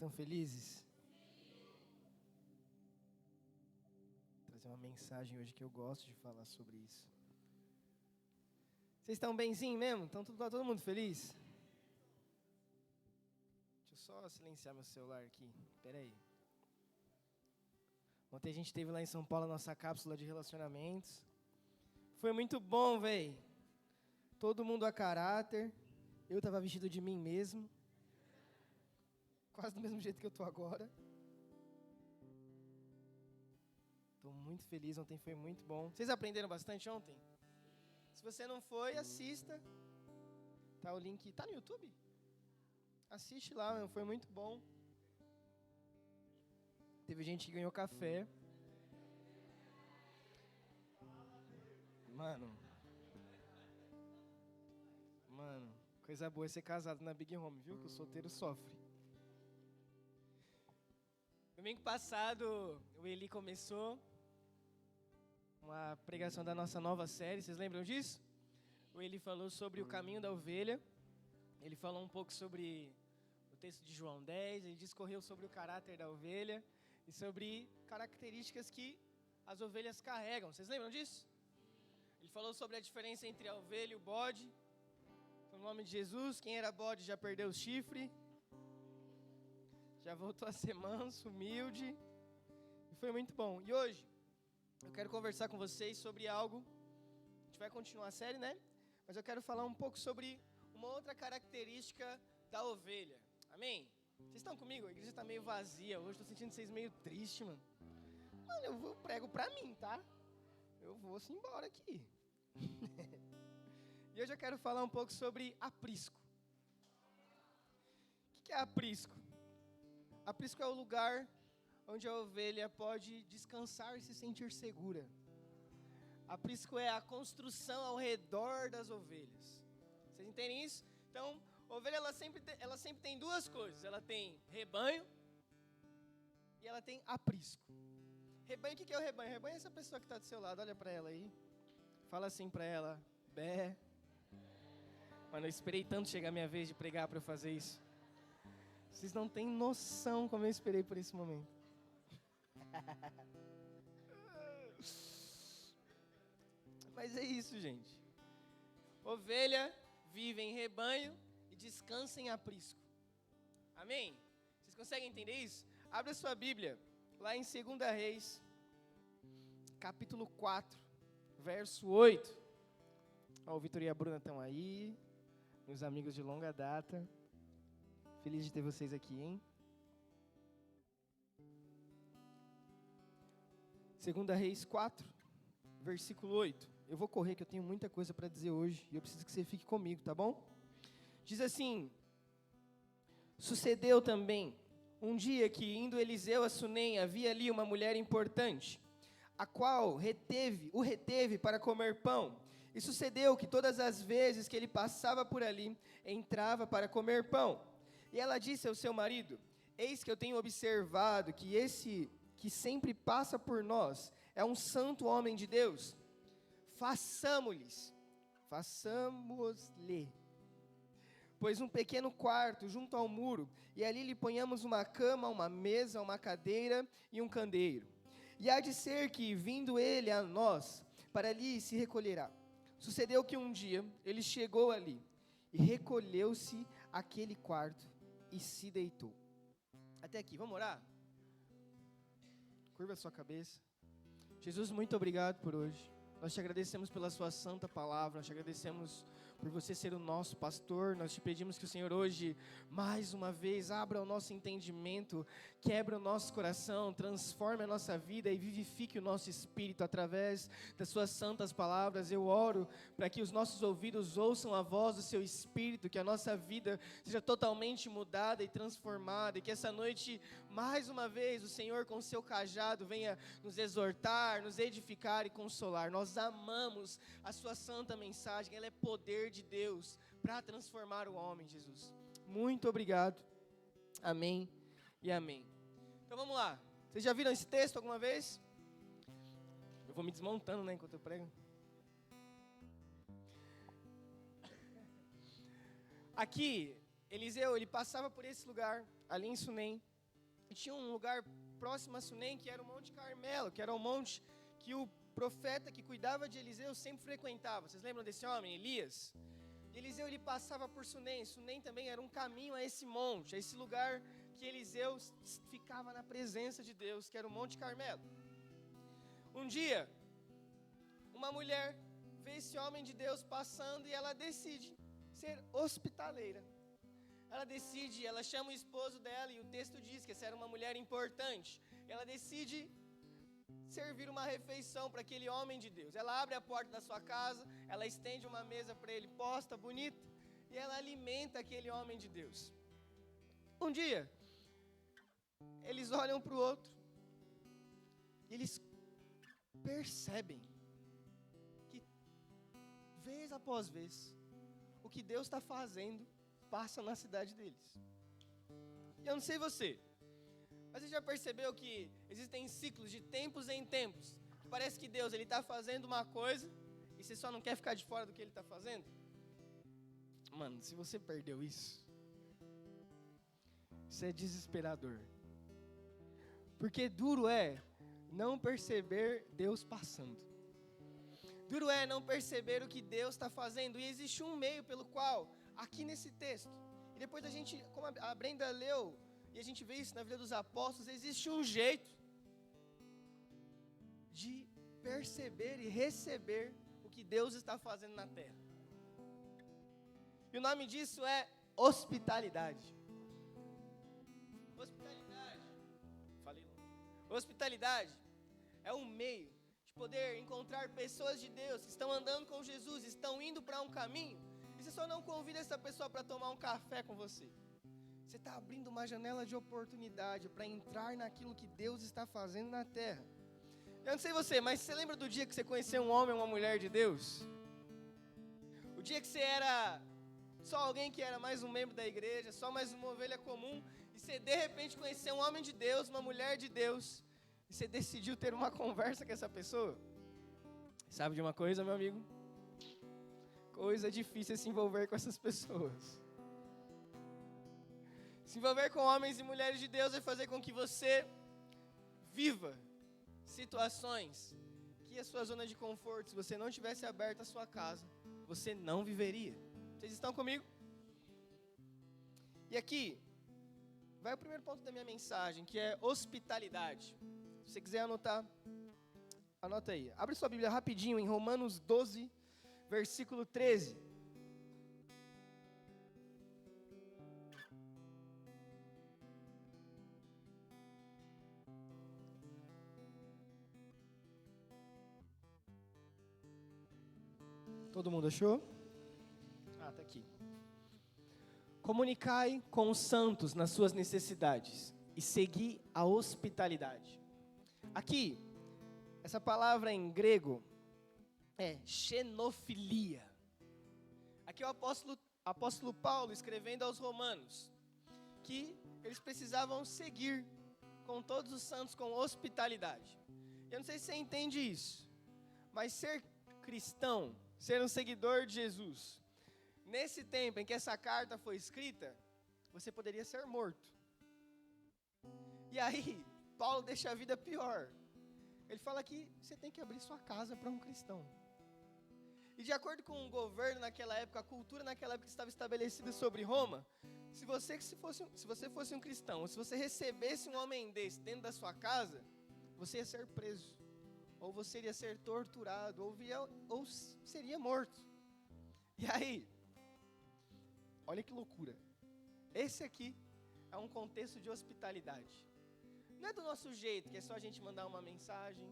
Estão felizes? Vou trazer uma mensagem hoje que eu gosto de falar sobre isso. Vocês estão benzinho mesmo? Tá todo mundo feliz? Deixa eu só silenciar meu celular aqui. Espera aí. Ontem a gente teve lá em São Paulo a nossa cápsula de relacionamentos. Foi muito bom, véi. Todo mundo a caráter. Eu estava vestido de mim mesmo. Quase do mesmo jeito que eu estou agora. Estou muito feliz, ontem foi muito bom. Vocês aprenderam bastante ontem? Se você não foi, assista. Tá o link. Tá no YouTube? Assiste lá, foi muito bom. Teve gente que ganhou café. Mano, coisa boa é ser casado na Big Home, viu? Que o solteiro sofre. Domingo passado, o Eli começou uma pregação da nossa nova série, vocês lembram disso? O Eli falou sobre o caminho da ovelha, ele falou um pouco sobre o texto de João 10, ele discorreu sobre o caráter da ovelha e sobre características que as ovelhas carregam, vocês lembram disso? Ele falou sobre a diferença entre a ovelha e o bode, no nome de Jesus, quem era bode já perdeu o chifre, já voltou a ser manso, humilde, e foi muito bom. E hoje, eu quero conversar com vocês sobre algo, a gente vai continuar a série, né? Mas eu quero falar um pouco sobre uma outra característica da ovelha, amém? Vocês estão comigo? A igreja está meio vazia hoje, estou sentindo vocês meio tristes, mano. Mano, eu prego pra mim, tá? Eu vou-se embora aqui. E hoje eu quero falar um pouco sobre aprisco. O que é aprisco? Aprisco é o lugar onde a ovelha pode descansar e se sentir segura. Aprisco é a construção ao redor das ovelhas. Vocês entendem isso? Então, a ovelha ela sempre tem duas coisas. Ela tem rebanho e ela tem aprisco. Rebanho, o que é o rebanho? Rebanho é essa pessoa que está do seu lado. Olha para ela aí. Fala assim para ela. Bé. Mano, eu esperei tanto chegar a minha vez de pregar para eu fazer isso. Vocês não têm noção como eu esperei por esse momento. Mas é isso, gente. Ovelha vive em rebanho e descansa em aprisco. Amém? Vocês conseguem entender isso? Abra a sua Bíblia, lá em 2 Reis, capítulo 4, verso 8. Ó, o Vitor e a Bruna estão aí, meus amigos de longa data. Feliz de ter vocês aqui, hein? 2 Reis 4, versículo 8. Eu vou correr que eu tenho muita coisa para dizer hoje e eu preciso que você fique comigo, tá bom? Diz assim: sucedeu também um dia que, indo Eliseu a Sunem, havia ali uma mulher importante, a qual o reteve para comer pão. E sucedeu que todas as vezes que ele passava por ali, entrava para comer pão. E ela disse ao seu marido: eis que eu tenho observado que esse que sempre passa por nós é um santo homem de Deus. Façamos-lhe, pois um pequeno quarto junto ao muro, e ali lhe ponhamos uma cama, uma mesa, uma cadeira e um candeeiro. E há de ser que, vindo ele a nós, para ali se recolherá. Sucedeu que um dia ele chegou ali, e recolheu-se àquele quarto, e se deitou. Até aqui, vamos orar? Curva a sua cabeça. Jesus, muito obrigado por hoje. Nós te agradecemos pela sua santa palavra, nós te agradecemos por você ser o nosso pastor, nós te pedimos que o Senhor hoje, mais uma vez, abra o nosso entendimento, quebra o nosso coração, transforme a nossa vida e vivifique o nosso espírito através das suas santas palavras. Eu oro para que os nossos ouvidos ouçam a voz do seu espírito, que a nossa vida seja totalmente mudada e transformada, e que essa noite, mais uma vez, o Senhor com o seu cajado venha nos exortar, nos edificar e consolar. Nós amamos a sua santa mensagem, ela é poder de Deus para transformar o homem, Jesus. Muito obrigado. Amém e amém. Então vamos lá. Vocês já viram esse texto alguma vez? Eu vou me desmontando, né, enquanto eu prego. Aqui, Eliseu, ele passava por esse lugar, ali em Sunem, E tinha um lugar próximo a Sunem, que era o Monte Carmelo, que era o monte que o profeta que cuidava de Eliseu sempre frequentava. Vocês lembram desse homem, Elias? Eliseu, ele passava por Sunem. Sunem também era um caminho a esse monte, a esse lugar que Eliseu ficava na presença de Deus, que era o Monte Carmelo. Um dia, uma mulher vê esse homem de Deus passando e ela decide ser hospitaleira. Ela chama o esposo dela, e o texto diz que essa era uma mulher importante. Ela decide servir uma refeição para aquele homem de Deus. Ela abre a porta da sua casa, ela estende uma mesa para ele, posta, bonita, e ela alimenta aquele homem de Deus. Um dia, eles olham para o outro, e eles percebem que, vez após vez, o que Deus está fazendo passa na cidade deles. E eu não sei você, mas você já percebeu que existem ciclos de tempos em tempos? Parece que Deus está fazendo uma coisa e você só não quer ficar de fora do que Ele está fazendo? Mano, se você perdeu isso é desesperador. Porque duro é não perceber Deus passando. Duro é não perceber o que Deus está fazendo. E existe um meio pelo qual, aqui nesse texto, e depois a gente, como a Brenda leu, e a gente vê isso na vida dos apóstolos, existe um jeito de perceber e receber o que Deus está fazendo na terra. E o nome disso é hospitalidade. Hospitalidade é um meio de poder encontrar pessoas de Deus que estão andando com Jesus, estão indo para um caminho, e você só não convida essa pessoa para tomar um café com você. Você está abrindo uma janela de oportunidade para entrar naquilo que Deus está fazendo na terra. Eu não sei você, mas você lembra do dia que você conheceu um homem ou uma mulher de Deus? O dia que você era só alguém que era mais um membro da igreja, só mais uma ovelha comum, e você de repente conheceu um homem de Deus, uma mulher de Deus, e você decidiu ter uma conversa com essa pessoa? Sabe de uma coisa, meu amigo? Coisa difícil é se envolver com essas pessoas. Se envolver com homens e mulheres de Deus vai fazer com que você viva situações que a sua zona de conforto, se você não tivesse aberto a sua casa, você não viveria. Vocês estão comigo? E aqui vai o primeiro ponto da minha mensagem, que é hospitalidade. Se você quiser anotar, anota aí. Abre sua Bíblia rapidinho em Romanos 12, versículo 13. Todo mundo achou? Tá aqui. Comunicai com os santos nas suas necessidades e segui a hospitalidade. Aqui, essa palavra em grego é xenofilia. Aqui é o apóstolo Paulo escrevendo aos romanos que eles precisavam seguir com todos os santos com hospitalidade. Eu não sei se você entende isso, mas ser cristão, ser um seguidor de Jesus, nesse tempo em que essa carta foi escrita, você poderia ser morto. E aí, Paulo deixa a vida pior. Ele fala que você tem que abrir sua casa para um cristão. E de acordo com o governo naquela época, a cultura naquela época que estava estabelecida sobre Roma, se você fosse um cristão, ou se você recebesse um homem desse dentro da sua casa, você ia ser preso, ou você iria ser torturado, ou seria morto. E aí, olha que loucura. Esse aqui é um contexto de hospitalidade. Não é do nosso jeito, que é só a gente mandar uma mensagem,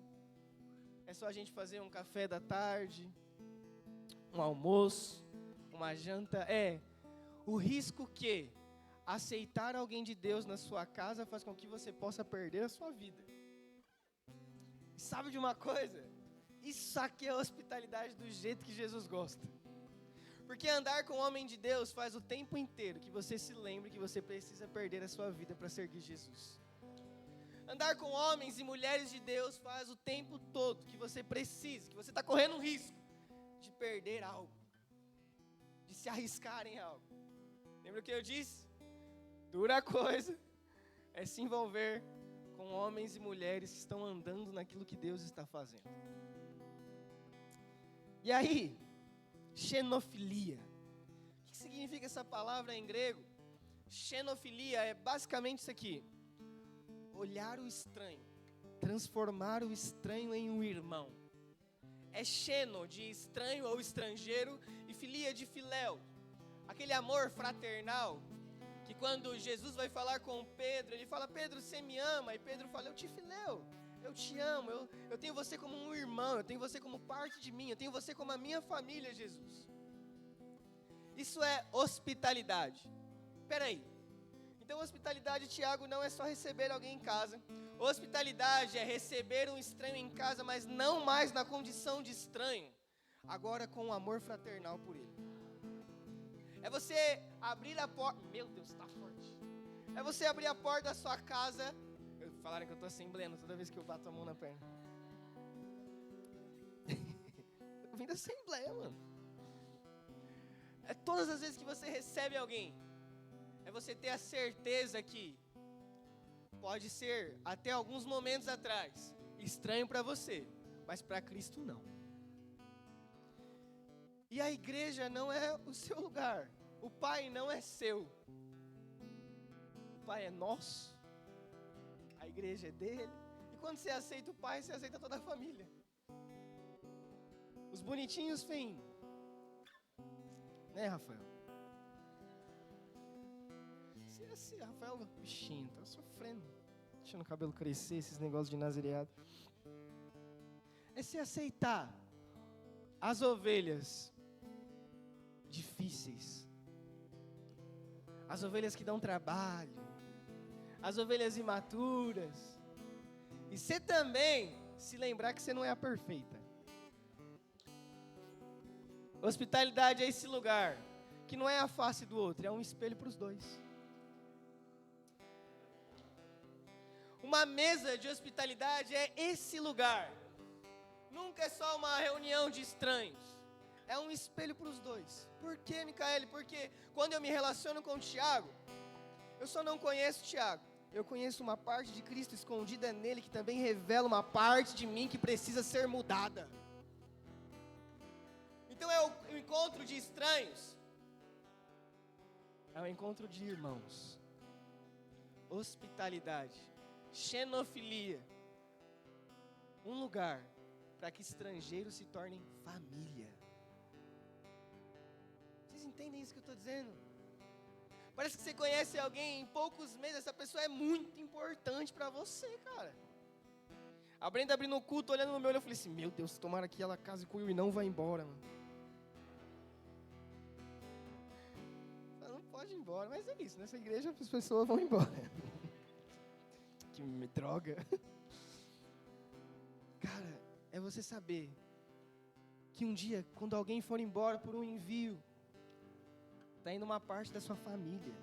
é só a gente fazer um café da tarde, um almoço, uma janta. É o risco que aceitar alguém de Deus na sua casa faz com que você possa perder a sua vida. E sabe de uma coisa? Isso aqui é hospitalidade do jeito que Jesus gosta. Porque andar com o homem de Deus faz o tempo inteiro que você se lembre que você precisa perder a sua vida para seguir Jesus. Andar com homens e mulheres de Deus faz o tempo todo que você precisa, que você está correndo um risco de perder algo, de se arriscar em algo. Lembra o que eu disse? Dura coisa é se envolver com homens e mulheres que estão andando naquilo que Deus está fazendo. E aí, xenofilia. O que significa essa palavra em grego? Xenofilia é basicamente isso aqui: olhar o estranho, transformar o estranho em um irmão. É xeno, de estranho ou estrangeiro, e filia, de filéu. Aquele amor fraternal, que quando Jesus vai falar com Pedro, ele fala: Pedro, você me ama? E Pedro fala: eu te filéu, eu te amo, eu tenho você como um irmão, eu tenho você como parte de mim, eu tenho você como a minha família, Jesus. Isso é hospitalidade. Peraí, então hospitalidade, Tiago, não é só receber alguém em casa. Hospitalidade é receber um estranho em casa, mas não mais na condição de estranho, agora com um amor fraternal por ele. É você abrir a porta. Meu Deus, está forte. É você abrir a porta da sua casa. Falaram que eu estou assembleando toda vez que eu bato a mão na perna. Eu vim da assembleia, mano. É todas as vezes que você recebe alguém, é você ter a certeza que pode ser, até alguns momentos atrás, estranho para você, mas para Cristo não. E a igreja não é o seu lugar. O Pai não é seu. O Pai é nosso. A igreja é dele. E quando você aceita o Pai, você aceita toda a família. Os bonitinhos vêm. Né, Rafael? Rafael, bichinho, tá sofrendo. Deixando o cabelo crescer, esses negócios de nazireado. É se aceitar as ovelhas difíceis, as ovelhas que dão trabalho, as ovelhas imaturas, e você também se lembrar que você não é a perfeita. Hospitalidade é esse lugar que não é a face do outro, é um espelho para os dois. Uma mesa de hospitalidade é esse lugar. Nunca é só uma reunião de estranhos. É um espelho para os dois. Por quê, Micaele? Porque quando eu me relaciono com o Tiago, eu só não conheço o Tiago. Eu conheço uma parte de Cristo escondida nele, que também revela uma parte de mim que precisa ser mudada. Então é o encontro de estranhos. É o encontro de irmãos. Hospitalidade. Xenofilia. Um lugar para que estrangeiros se tornem família. Vocês entendem isso que eu estou dizendo? Parece que você conhece alguém em poucos meses, essa pessoa é muito importante para você, cara. A Brenda abrindo o culto, olhando no meu olho, eu falei assim: meu Deus, tomara que ela case com eu e não vá embora, mano. Ela não pode ir embora, mas é isso, nessa igreja as pessoas vão embora. Que me droga. Cara, é você saber que um dia, quando alguém for embora por um envio, está indo uma parte da sua família.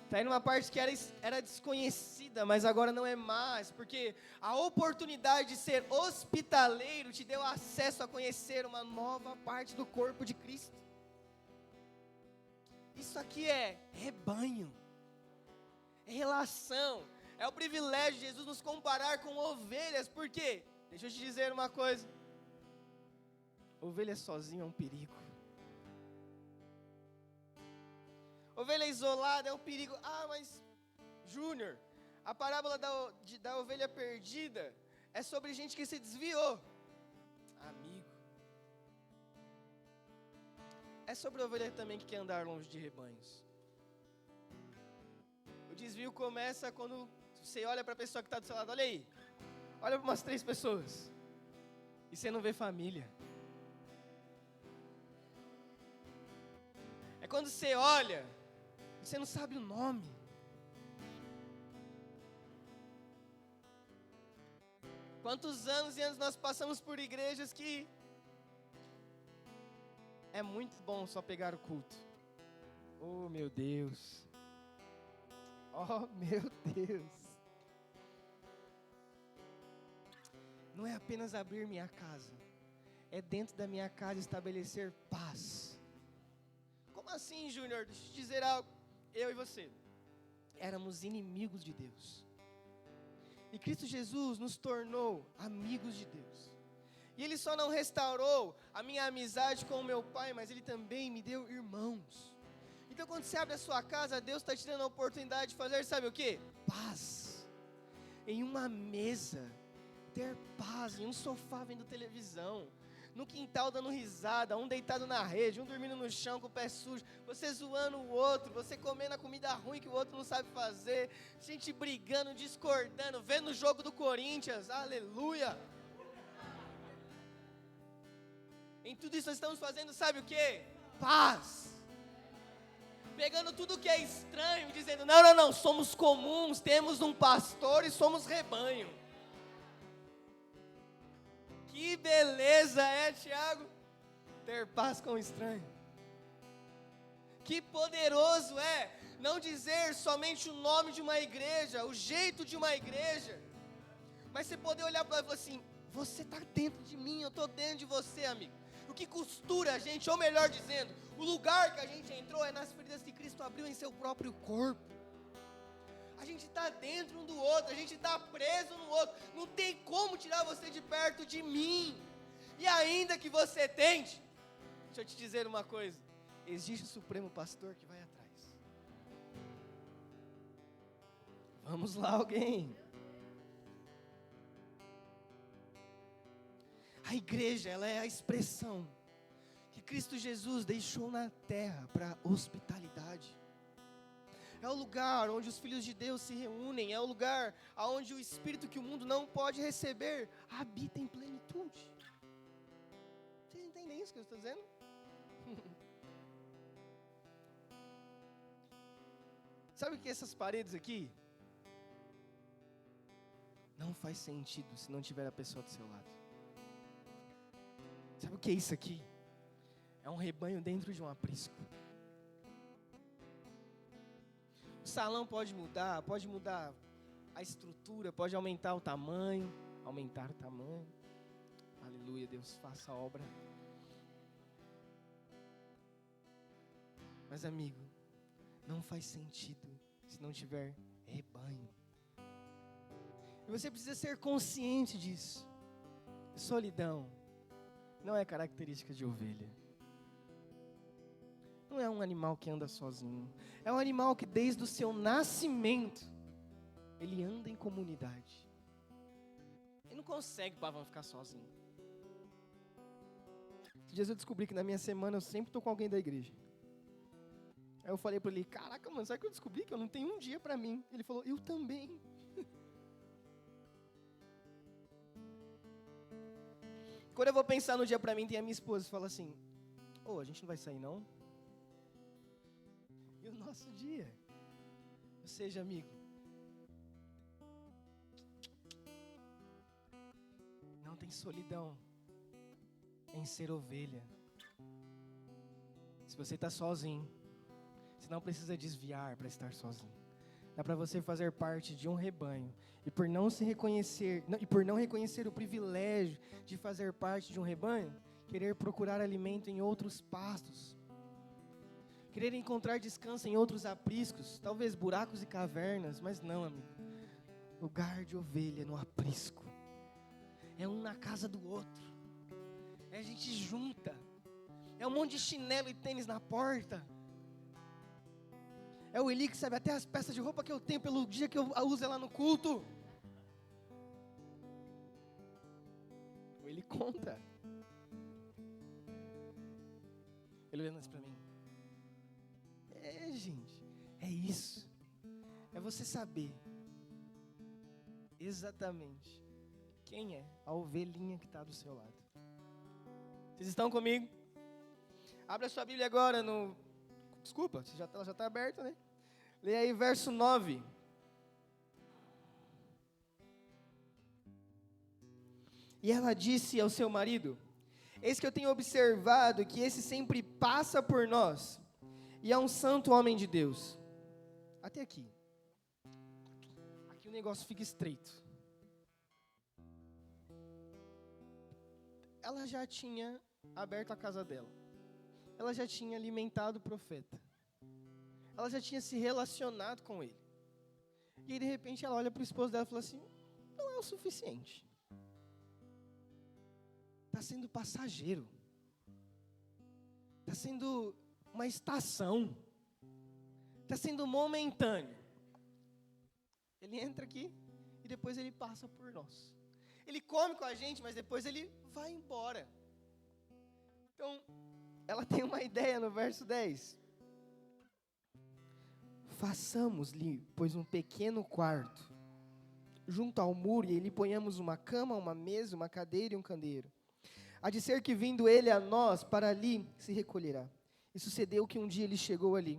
Está indo uma parte que era desconhecida, mas agora não é mais, porque a oportunidade de ser hospitaleiro te deu acesso a conhecer uma nova parte do corpo de Cristo. Isso aqui é rebanho, é relação, é o privilégio de Jesus nos comparar com ovelhas, porque, deixa eu te dizer uma coisa, ovelha sozinha é um perigo. Ovelha isolada é um perigo. Ah, mas, Júnior, a parábola da ovelha perdida é sobre gente que se desviou. Amigo. É sobre a ovelha também que quer andar longe de rebanhos. O desvio começa quando você olha para a pessoa que está do seu lado. Olha aí. Olha para umas 3 pessoas. E você não vê família. É quando você olha, você não sabe o nome. Quantos anos e anos nós passamos por igrejas que é muito bom só pegar o culto. Oh, meu Deus. Oh, meu Deus. Não é apenas abrir minha casa. É dentro da minha casa estabelecer paz. Como assim, Júnior? Deixa eu te dizer algo. Eu e você. éramos inimigos de Deus. E Cristo Jesus nos tornou amigos de Deus. E Ele só não restaurou a minha amizade com o meu Pai, mas Ele também me deu irmãos. Então quando você abre a sua casa, Deus está te dando a oportunidade de fazer, sabe o quê? Paz. Em uma mesa, ter paz, em um sofá vendo televisão, no quintal dando risada, um deitado na rede, um dormindo no chão com o pé sujo, você zoando o outro, você comendo a comida ruim que o outro não sabe fazer, gente brigando, discordando, vendo o jogo do Corinthians, aleluia. Em tudo isso nós estamos fazendo, sabe o quê? Paz. Pegando tudo que é estranho, dizendo, não, somos comuns, temos um pastor e somos rebanho. Que beleza é, Tiago, ter paz com o estranho. Que poderoso é não dizer somente o nome de uma igreja, o jeito de uma igreja, mas você poder olhar para ela e falar assim, você está dentro de mim, eu estou dentro de você, amigo. O que costura a gente, ou melhor dizendo, o lugar que a gente entrou é nas feridas que Cristo abriu em seu próprio corpo. A gente está dentro um do outro, a gente está preso no outro, não tem como tirar você de perto de mim. E ainda que você tente, deixa eu te dizer uma coisa, existe o Supremo Pastor que vai atrás. Vamos lá, alguém. A igreja, ela é a expressão que Cristo Jesus deixou na terra para hospitalidade. É o lugar onde os filhos de Deus se reúnem, é o lugar onde o Espírito que o mundo não pode receber habita em plenitude. Vocês entendem isso que eu estou dizendo? Sabe o que é essas paredes aqui? Não faz sentido se não tiver a pessoa do seu lado. Sabe o que é isso aqui? É um rebanho dentro de um aprisco. O salão pode mudar a estrutura, pode aumentar o tamanho. Aleluia, Deus, faça a obra. Mas amigo, não faz sentido se não tiver rebanho. E você precisa ser consciente disso. Solidão não é característica de ovelha. Não é um animal que anda sozinho. É um animal que desde o seu nascimento, ele anda em comunidade. Ele não consegue, Pavão, ficar sozinho. Esses dias eu descobri que na minha semana eu sempre estou com alguém da igreja. Aí eu falei para ele, caraca, mano, sabe que eu descobri que eu não tenho um dia para mim? Ele falou, eu também. Quando eu vou pensar no dia para mim, tem a minha esposa que fala assim, a gente não vai sair não? E o nosso dia? Ou seja, amigo, não tem solidão em ser ovelha. Se você está sozinho, você não precisa desviar para estar sozinho. Dá para você fazer parte de um rebanho e por não reconhecer o privilégio de fazer parte de um rebanho, querer procurar alimento em outros pastos, querer encontrar descanso em outros apriscos, talvez buracos e cavernas, mas não, amigo. Lugar de ovelha no aprisco. É um na casa do outro. É a gente junta. É um monte de chinelo e tênis na porta. É o Eli que sabe até as peças de roupa que eu tenho pelo dia que eu uso ela no culto. O Eli conta. Ele olhando isso pra mim. Gente, é isso. É você saber exatamente quem é a ovelhinha que está do seu lado. Vocês estão comigo? Abra sua Bíblia agora no... Desculpa, ela já está aberta, né? Leia aí verso 9. E ela disse ao seu marido, eis que eu tenho observado que esse sempre passa por nós, e é um santo homem de Deus. Até aqui. Aqui o negócio fica estreito. Ela já tinha aberto a casa dela. Ela já tinha alimentado o profeta. Ela já tinha se relacionado com ele. E aí, de repente, ela olha para o esposo dela e fala assim, não é o suficiente. Está sendo passageiro. Está sendo uma estação. Está sendo momentâneo. Ele entra aqui e depois ele passa por nós. Ele come com a gente, mas depois ele vai embora. Então, ela tem uma ideia no verso 10. Façamos-lhe, pois, um pequeno quarto, junto ao muro, e lhe ponhamos uma cama, uma mesa, uma cadeira e um candeeiro. Há de ser que, vindo ele a nós, para ali se recolherá. E sucedeu que um dia ele chegou ali,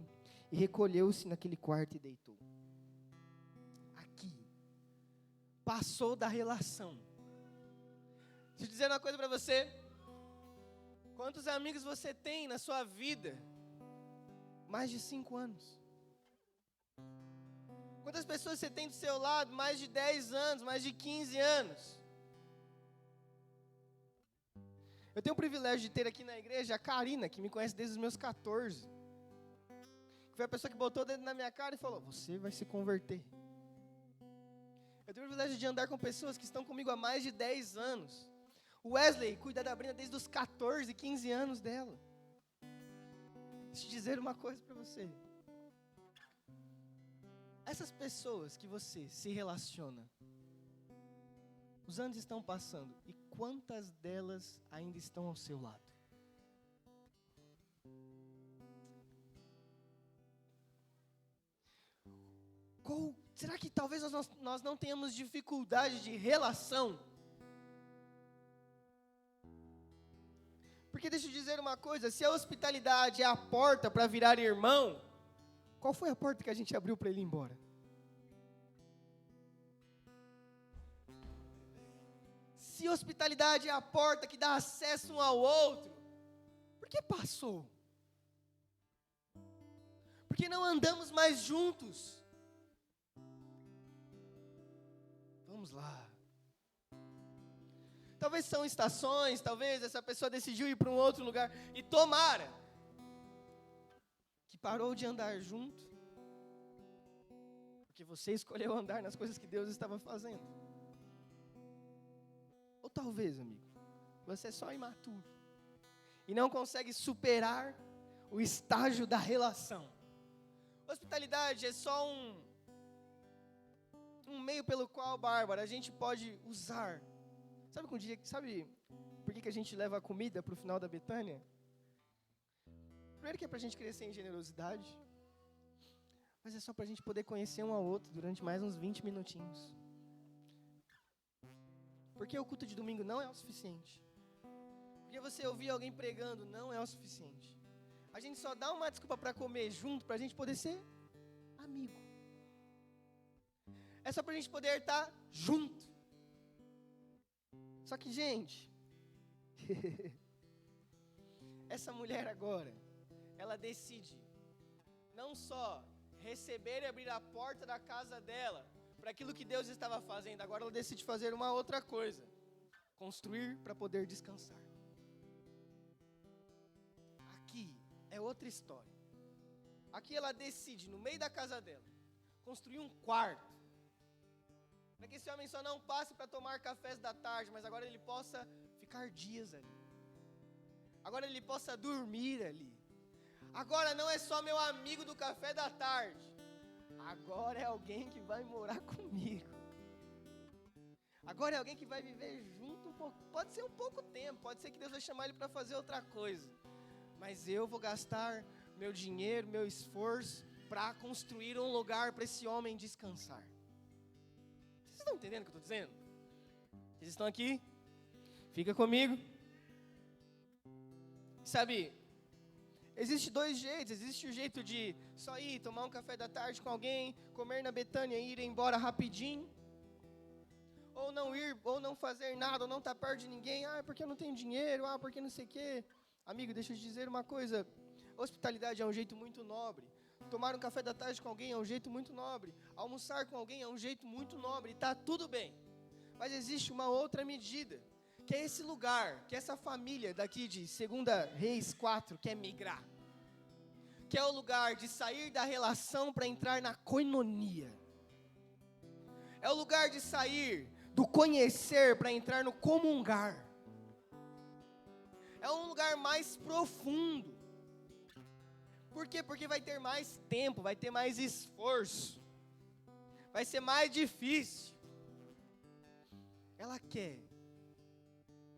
e recolheu-se naquele quarto e deitou. Aqui, passou da relação. Deixa eu dizer uma coisa para você. Quantos amigos você tem na sua vida? Mais de 5 anos. Quantas pessoas você tem do seu lado? Mais de 10 anos, mais de 15 anos. Eu tenho o privilégio de ter aqui na igreja a Karina, que me conhece desde os meus 14. Foi a pessoa que botou o dedo na minha cara e falou, você vai se converter. Eu tenho o privilégio de andar com pessoas que estão comigo há mais de 10 anos. O Wesley cuida da Brina desde os 14, 15 anos dela. Deixa eu dizer uma coisa para você. Essas pessoas que você se relaciona, os anos estão passando, e quantas delas ainda estão ao seu lado? Será que talvez nós não tenhamos dificuldade de relação? Porque deixa eu dizer uma coisa, se a hospitalidade é a porta para virar irmão, qual foi a porta que a gente abriu para ele ir embora? Se hospitalidade é a porta que dá acesso um ao outro, por que passou? Por que não andamos mais juntos? Vamos lá. Talvez são estações, talvez essa pessoa decidiu ir para um outro lugar. E tomara que parou de andar junto, porque você escolheu andar nas coisas que Deus estava fazendo. Ou talvez, amigo, você é só imaturo e não consegue superar o estágio da relação. Hospitalidade é só um meio pelo qual, Bárbara, a gente pode usar. Sabe por que a gente leva a comida para o final da Betânia? Primeiro que é para a gente crescer em generosidade, mas é só para a gente poder conhecer um ao outro durante mais uns 20 minutinhos. Porque o culto de domingo não é o suficiente. Porque você ouvir alguém pregando não é o suficiente. A gente só dá uma desculpa para comer junto, para a gente poder ser amigo. É só para a gente poder estar junto. Só que, gente, essa mulher agora, ela decide não só receber e abrir a porta da casa dela para aquilo que Deus estava fazendo, agora ela decide fazer uma outra coisa: construir para poder descansar. Aqui é outra história. Aqui ela decide, no meio da casa dela, construir um quarto, para que esse homem só não passe para tomar cafés da tarde, mas agora ele possa ficar dias ali. Agora ele possa dormir ali. Agora não é só meu amigo do café da tarde. Agora é alguém que vai morar comigo. Agora é alguém que vai viver junto um pouco. Pode ser um pouco tempo, pode ser que Deus vai chamar ele para fazer outra coisa. Mas eu vou gastar meu dinheiro, meu esforço para construir um lugar para esse homem descansar. Vocês estão entendendo o que eu estou dizendo? Vocês estão aqui? Fica comigo. Sabe, existe 2 jeitos. Existe o jeito de só ir, tomar um café da tarde com alguém, comer na Betânia e ir embora rapidinho. Ou não ir, ou não fazer nada, ou não estar perto de ninguém. Porque eu não tenho dinheiro, porque não sei o quê. Amigo, deixa eu te dizer uma coisa. Hospitalidade é um jeito muito nobre. Tomar um café da tarde com alguém é um jeito muito nobre. Almoçar com alguém é um jeito muito nobre. Está tudo bem. Mas existe uma outra medida, que é esse lugar, que é essa família daqui de 2 Reis 4, que é migrar. Que é o lugar de sair da relação para entrar na koinonia. É o lugar de sair do conhecer para entrar no comungar. É um lugar mais profundo. Por quê? Porque vai ter mais tempo, vai ter mais esforço. Vai ser mais difícil. Ela quer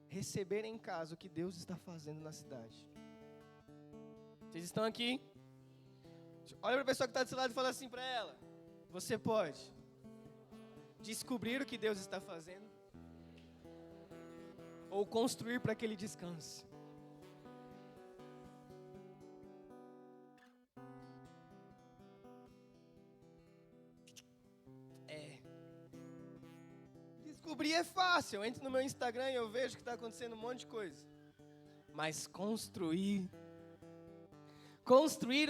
receber em casa o que Deus está fazendo na cidade. Vocês estão aqui? Olha para a pessoa que está do seu lado e fala assim para ela: você pode descobrir o que Deus está fazendo ou construir para que Ele descanse. Descobrir é fácil. Eu entro no meu Instagram e eu vejo que está acontecendo um monte de coisa. Mas construir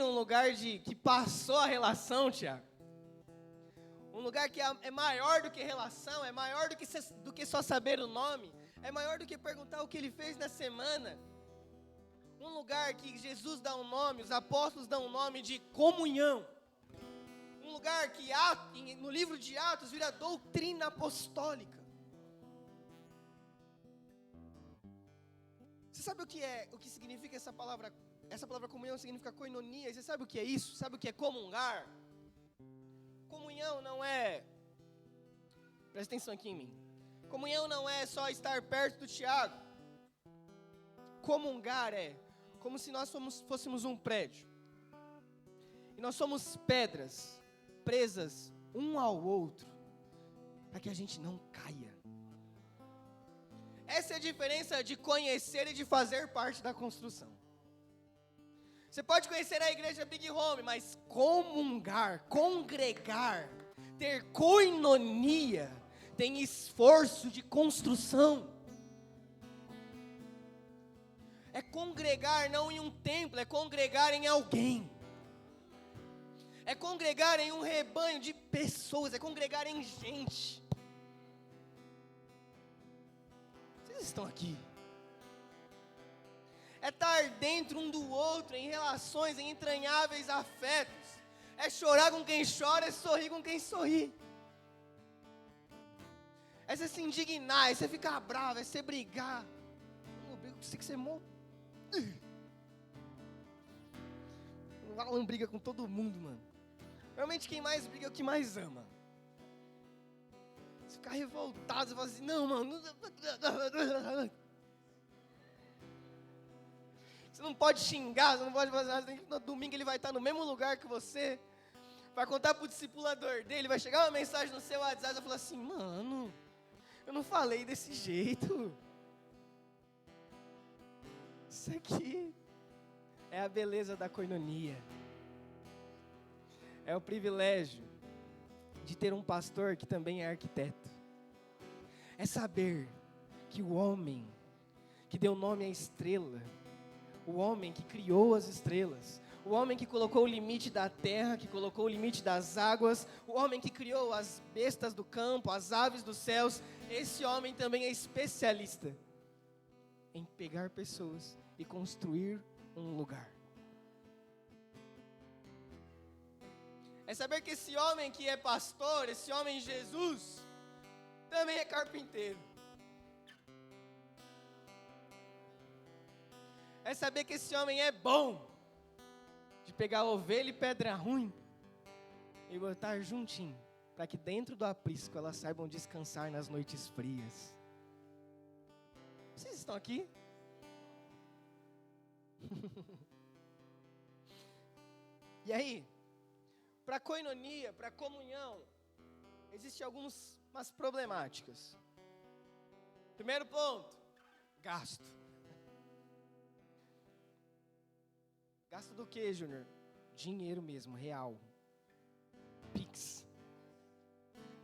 um lugar que passou a relação, Tiago. Um lugar que é maior do que relação, é maior do que só saber o nome, é maior do que perguntar o que ele fez na semana. Um lugar que Jesus dá um nome, os apóstolos dão um nome de comunhão. Um lugar que no livro de Atos vira doutrina apostólica. Você sabe o que significa essa palavra? Essa palavra comunhão significa koinonia. E você sabe o que é isso? Sabe o que é comungar? Comunhão não é... Presta atenção aqui em mim. Comunhão não é só estar perto do Tiago. Comungar é como se nós fôssemos um prédio. E nós somos pedras presas um ao outro, para que a gente não caia. Essa é a diferença de conhecer e de fazer parte da construção. Você pode conhecer a igreja Big Home, mas comungar, congregar, ter koinonia, tem esforço de construção. É congregar não em um templo, é congregar em alguém. É congregar em um rebanho de pessoas, é congregar em gente. Vocês estão aqui? É estar dentro um do outro, em relações, em entranháveis afetos. É chorar com quem chora, é sorrir com quem sorri. É você se indignar, é você ficar bravo, é você brigar. Não briga, você tem que ser O Alan briga com todo mundo, mano. Realmente quem mais briga é o que mais ama. Você ficar revoltado, você fala assim, não, mano. Você não pode xingar, você não pode fazer nada. No domingo ele vai estar no mesmo lugar que você. Vai contar pro discipulador dele, vai chegar uma mensagem no seu WhatsApp e vai falar assim, mano, eu não falei desse jeito. Isso aqui é a beleza da koinonia. É o privilégio de ter um pastor que também é arquiteto. É saber que o homem que deu nome à estrela, o homem que criou as estrelas, o homem que colocou o limite da terra, que colocou o limite das águas, o homem que criou as bestas do campo, as aves dos céus, esse homem também é especialista em pegar pessoas e construir um lugar. É saber que esse homem que é pastor, esse homem Jesus, também é carpinteiro. É saber que esse homem é bom de pegar ovelha e pedra ruim e botar juntinho, para que dentro do aprisco elas saibam descansar nas noites frias. Vocês estão aqui? E aí, para koinonia, para comunhão, existem algumas problemáticas. Primeiro ponto, gasto. Gasto do que, Júnior? Dinheiro mesmo, real. Pix.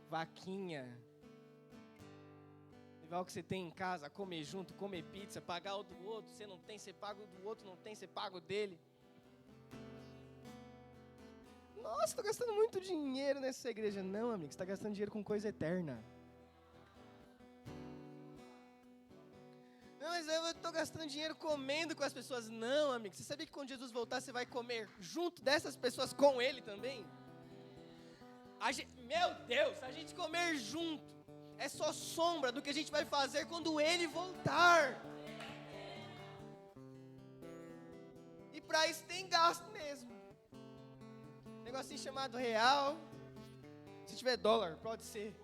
Vaquinha. Levar o que você tem em casa, comer junto, comer pizza, pagar o do outro. Você não tem, você paga o do outro, não tem, você paga o dele. Nossa, estou gastando muito dinheiro nessa igreja. Não, amigo, você está gastando dinheiro com coisa eterna. Não, mas eu estou gastando dinheiro comendo com as pessoas. Não, amigo, você sabia que quando Jesus voltar, você vai comer junto dessas pessoas com Ele também? Meu Deus, a gente comer junto é só sombra do que a gente vai fazer quando Ele voltar. E para isso tem gasto mesmo. Negocinho chamado real. Se tiver dólar, pode ser.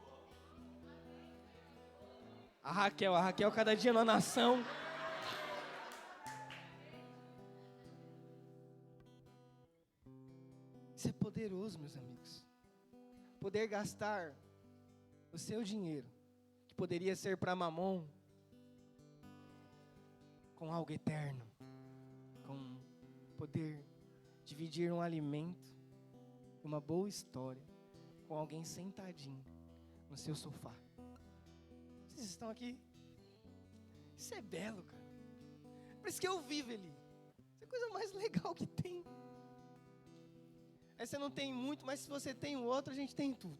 A Raquel cada dia numa nação. Isso é poderoso, meus amigos. Poder gastar o seu dinheiro, que poderia ser para Mamon, com algo eterno, com poder dividir um alimento, uma boa história, com alguém sentadinho no seu sofá. Vocês estão aqui? Isso é belo, cara. Por isso que eu vivo ali. Isso é a coisa mais legal que tem. Aí você não tem muito, mas se você tem o outro, a gente tem tudo.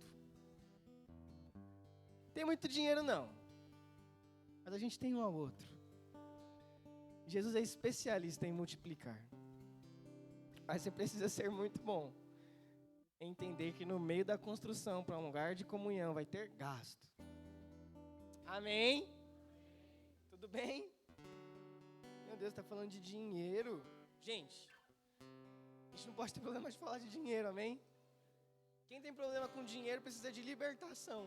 Tem muito dinheiro não, mas a gente tem um ao outro. Jesus é especialista em multiplicar. Mas você precisa ser muito bom em entender que no meio da construção para um lugar de comunhão vai ter gasto. Amém? Tudo bem? Meu Deus, está falando de dinheiro. Gente, a gente não pode ter problema de falar de dinheiro, amém? Quem tem problema com dinheiro precisa de libertação.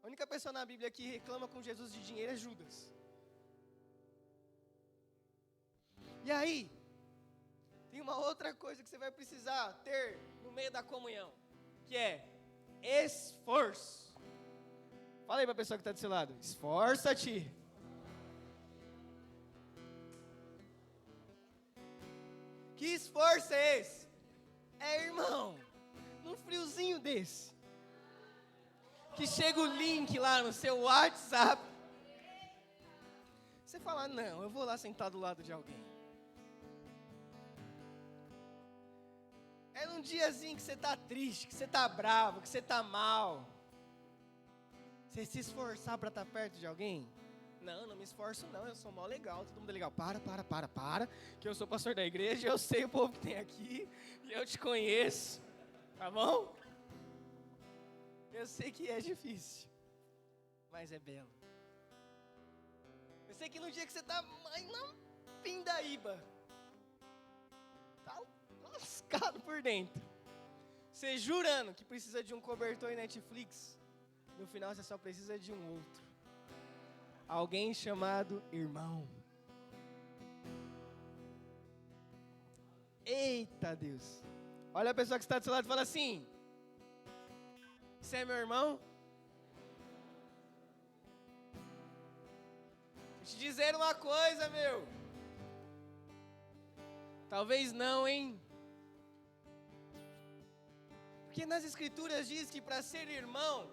A única pessoa na Bíblia que reclama com Jesus de dinheiro é Judas. E aí, tem uma outra coisa que você vai precisar ter no meio da comunhão, que é esforço. Fala aí para a pessoa que está do seu lado, esforça-te. Que esforço é esse? É, irmão, num friozinho desse, que chega o link lá no seu WhatsApp, você fala, não, eu vou lá sentar do lado de alguém. É num diazinho que você está triste, que você está bravo, que você está mal. Você se esforçar para estar perto de alguém? Não me esforço não, eu sou mó legal, todo mundo é legal. Para, que eu sou pastor da igreja, eu sei o povo que tem aqui, e eu te conheço, tá bom? Eu sei que é difícil, mas é belo. Eu sei que no dia que você está mais na pindaíba, tá lascado por dentro, você jurando que precisa de um cobertor em Netflix, no final você só precisa de um outro. Alguém chamado irmão. Eita Deus. Olha a pessoa que está do seu lado e fala assim, você é meu irmão? Vou te dizer uma coisa, meu. Talvez não, hein? Porque nas escrituras diz que para ser irmão,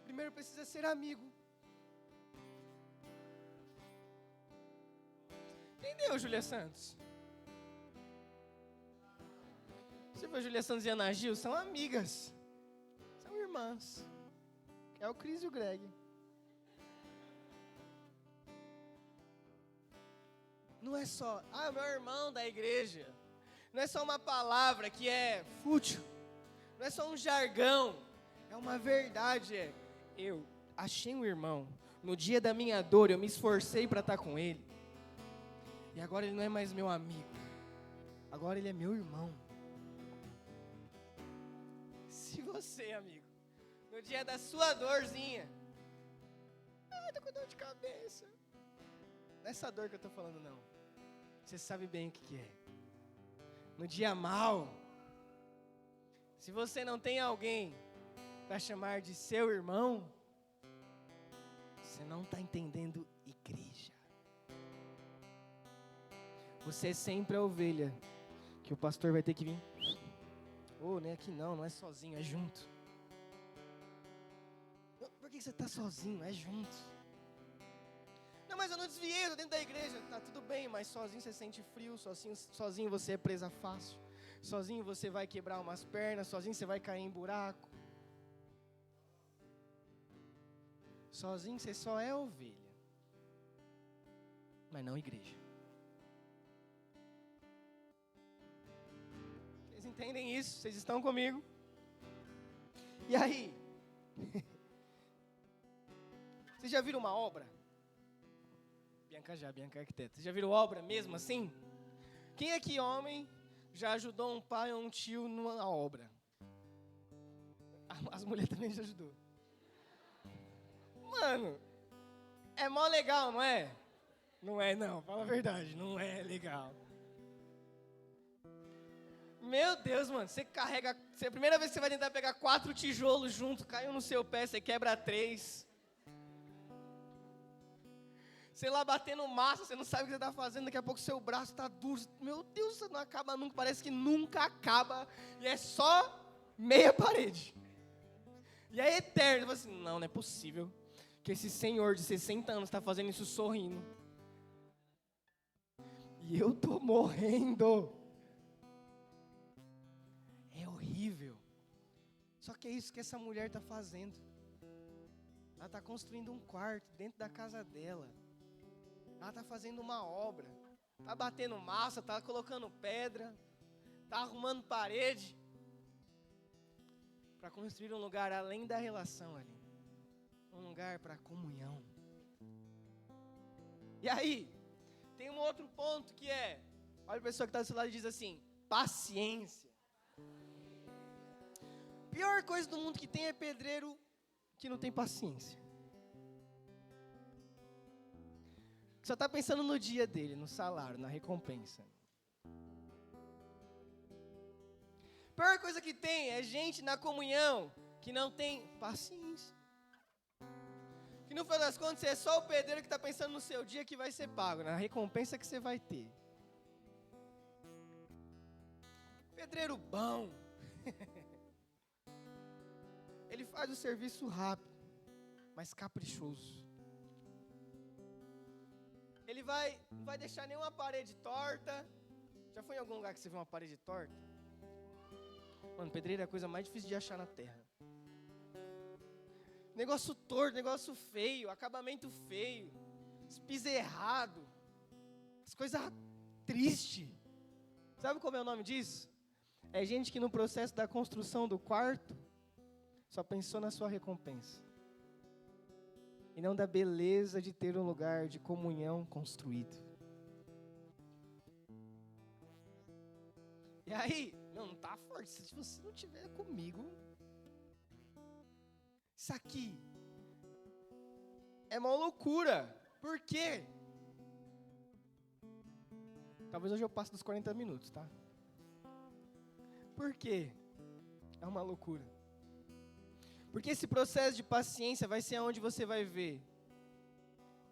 primeiro precisa ser amigo. Entendeu, Júlia Santos? Você viu a Júlia Santos e a Ana Gil? São amigas. São irmãs. É o Cris e o Greg. Não é só, meu irmão da igreja. Não é só uma palavra que é fútil. Não é só um jargão. É uma verdade. Eu achei um irmão. No dia da minha dor, eu me esforcei para estar com ele. E agora ele não é mais meu amigo. Agora ele é meu irmão. Se você, amigo, no dia da sua dorzinha, tô com dor de cabeça. Não é essa dor que eu tô falando, não. Você sabe bem o que é. No dia mal, se você não tem alguém para chamar de seu irmão, você não está entendendo igreja. Você é sempre a ovelha que o pastor vai ter que vir. Nem aqui não é sozinho, é junto. Por que você está sozinho? É junto. Não, mas eu não desviei, eu dentro da igreja. Tá tudo bem, mas sozinho você sente frio, sozinho você é presa fácil. Sozinho você vai quebrar umas pernas, sozinho você vai cair em buraco. Sozinho você só é ovelha, mas não igreja. Vocês entendem isso? Vocês estão comigo? E aí? Vocês já viram uma obra? Bianca é arquiteta. Vocês já viram obra mesmo assim? Quem aqui, homem, já ajudou um pai ou um tio numa obra? As mulheres também já ajudou. Mano, é mó legal, não é? Não é não, fala a verdade, não é legal. Meu Deus, mano, você carrega... a primeira vez que você vai tentar pegar 4 tijolos junto, caiu no seu pé, você quebra 3. Sei lá, batendo massa, você não sabe o que você está fazendo, daqui a pouco seu braço está duro. Meu Deus, você não acaba nunca, parece que nunca acaba. E é só meia parede. E é eterno. Você fala assim, não é possível que esse senhor de 60 anos está fazendo isso sorrindo. E eu tô morrendo. É horrível. Só que é isso que essa mulher está fazendo. Ela está construindo um quarto dentro da casa dela. Ela está fazendo uma obra. Está batendo massa, está colocando pedra. Está arrumando parede. Para construir um lugar além da relação ali. Um lugar para comunhão. E aí, tem um outro ponto que é, olha a pessoa que está do seu lado e diz assim, paciência. Pior coisa do mundo que tem é pedreiro que não tem paciência. Só está pensando no dia dele, no salário, na recompensa. Pior coisa que tem é gente na comunhão que não tem paciência. Que no final das contas é só o pedreiro que está pensando no seu dia que vai ser pago, na recompensa que você vai ter. Pedreiro bom. Ele faz o serviço rápido, mas caprichoso. Ele não vai deixar nenhuma parede torta. Já foi em algum lugar que você viu uma parede torta? Mano, pedreiro é a coisa mais difícil de achar na terra. Negócio torto, negócio feio, acabamento feio, piso errado, as coisas tristes. Sabe como é o nome disso? É gente que no processo da construção do quarto só pensou na sua recompensa. E não da beleza de ter um lugar de comunhão construído. E aí, não tá forte, se você não estiver comigo, isso aqui é uma loucura. Por quê? Talvez hoje eu passe dos 40 minutos, tá? Por quê? É uma loucura. Porque esse processo de paciência vai ser onde você vai ver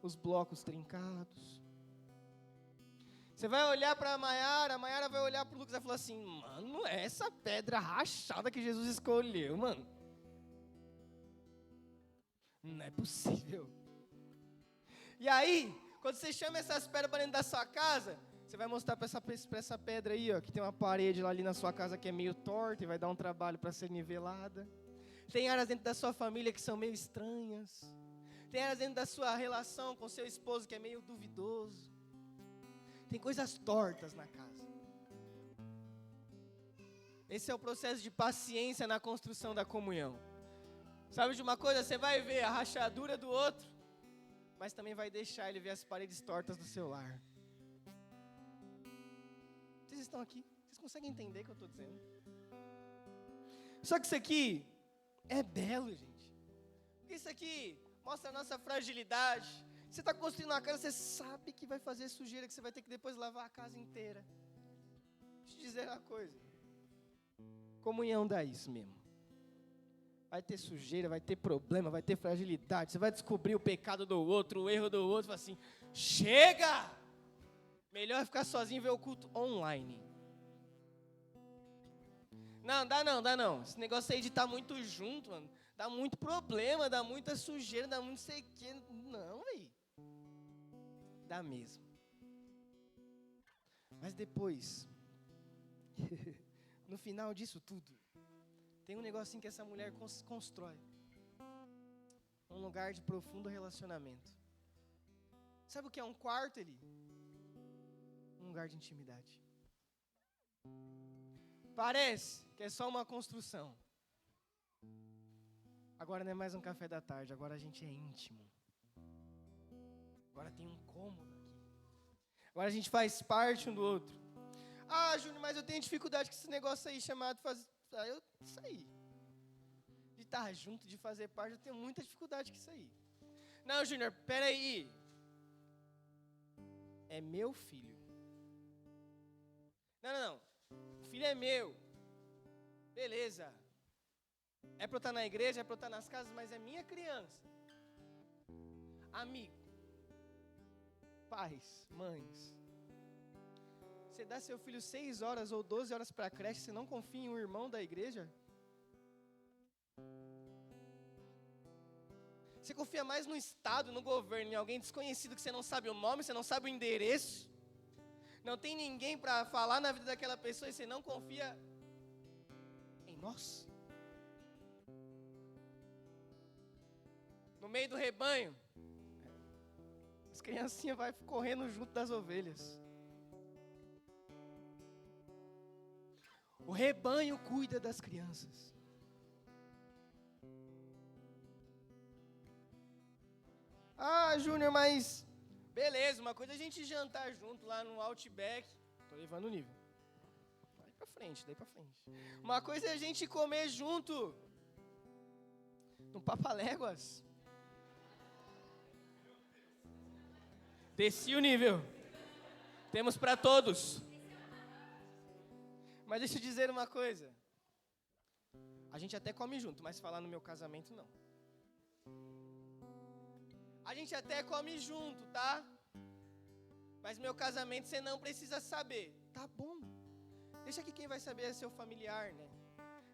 os blocos trincados. Você vai olhar para a Maiara vai olhar para o Lucas e vai falar assim, mano, é essa pedra rachada que Jesus escolheu, mano. Não é possível. E aí, quando você chama essas pedras para dentro da sua casa, você vai mostrar para essa pedra aí, ó, que tem uma parede lá ali na sua casa que é meio torta e vai dar um trabalho para ser nivelada. Tem áreas dentro da sua família que são meio estranhas. Tem áreas dentro da sua relação com seu esposo que é meio duvidoso. Tem coisas tortas na casa. Esse é o processo de paciência na construção da comunhão. Sabe de uma coisa? Você vai ver a rachadura do outro, mas também vai deixar ele ver as paredes tortas do seu lar. Vocês estão aqui? Vocês conseguem entender o que eu estou dizendo? Só que isso aqui é belo, gente. Isso aqui mostra a nossa fragilidade. Você está construindo uma casa, você sabe que vai fazer sujeira, que você vai ter que depois lavar a casa inteira. Deixa eu te dizer uma coisa. Comunhão dá isso mesmo. Vai ter sujeira, vai ter problema, vai ter fragilidade. Você vai descobrir o pecado do outro, o erro do outro. Fala assim, chega! Melhor é ficar sozinho e ver o culto online. Não, dá não. Esse negócio aí de estar muito junto, mano, dá muito problema, dá muita sujeira, dá muito sei o quê. Não, aí. Dá mesmo. Mas depois, no final disso tudo, tem um negocinho que essa mulher constrói. Um lugar de profundo relacionamento. Sabe o que é um quarto, Eli? Um lugar de intimidade. Parece que é só uma construção. Agora não é mais um café da tarde, agora a gente é íntimo. Agora tem um cômodo aqui. Agora a gente faz parte um do outro. Ah, Júnior, mas eu tenho dificuldade com esse negócio aí chamado isso aí. De estar junto, de fazer parte, eu tenho muita dificuldade com isso aí. Não, Júnior, peraí. É meu filho. Não. O filho é meu. Beleza. É para eu estar na igreja, é para eu estar nas casas, mas é minha criança. Amigo. Pais, mães. Você dá seu filho 6 horas ou 12 horas para a creche, você não confia em um irmão da igreja? Você confia mais no Estado, no governo, em alguém desconhecido que você não sabe o nome, você não sabe o endereço. Não tem ninguém para falar na vida daquela pessoa e você não confia em nós? No meio do rebanho, as criancinhas vão correndo junto das ovelhas. O rebanho cuida das crianças. Ah, Júnior, mas beleza, uma coisa é a gente jantar junto lá no Outback. Tô levando o nível. Daí pra frente. Uma coisa é a gente comer junto no Papaléguas. Desci o nível. Temos para todos. Mas deixa eu dizer uma coisa. A gente até come junto, mas falar no meu casamento não. A gente até come junto, tá? Mas meu casamento você não precisa saber. Tá bom. Deixa que quem vai saber é seu familiar, né?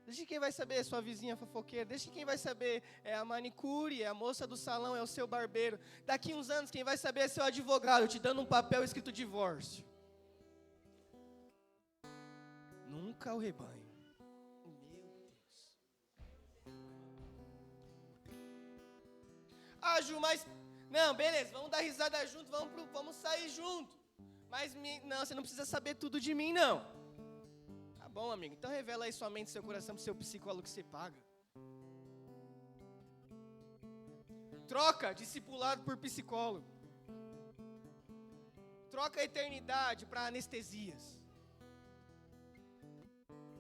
Deixa que quem vai saber é sua vizinha fofoqueira. Deixa que quem vai saber é a manicure, é a moça do salão, é o seu barbeiro. Daqui uns anos quem vai saber é seu advogado, te dando um papel escrito divórcio. Nunca o rebanho. Meu Deus. Ah, Ju, mas... Não, beleza, vamos dar risada junto, vamos sair junto. Mas, não, você não precisa saber tudo de mim, não. Tá bom, amigo, então revela aí sua mente e seu coração pro seu psicólogo que você paga. Troca discipulado por psicólogo. Troca a eternidade para anestesias.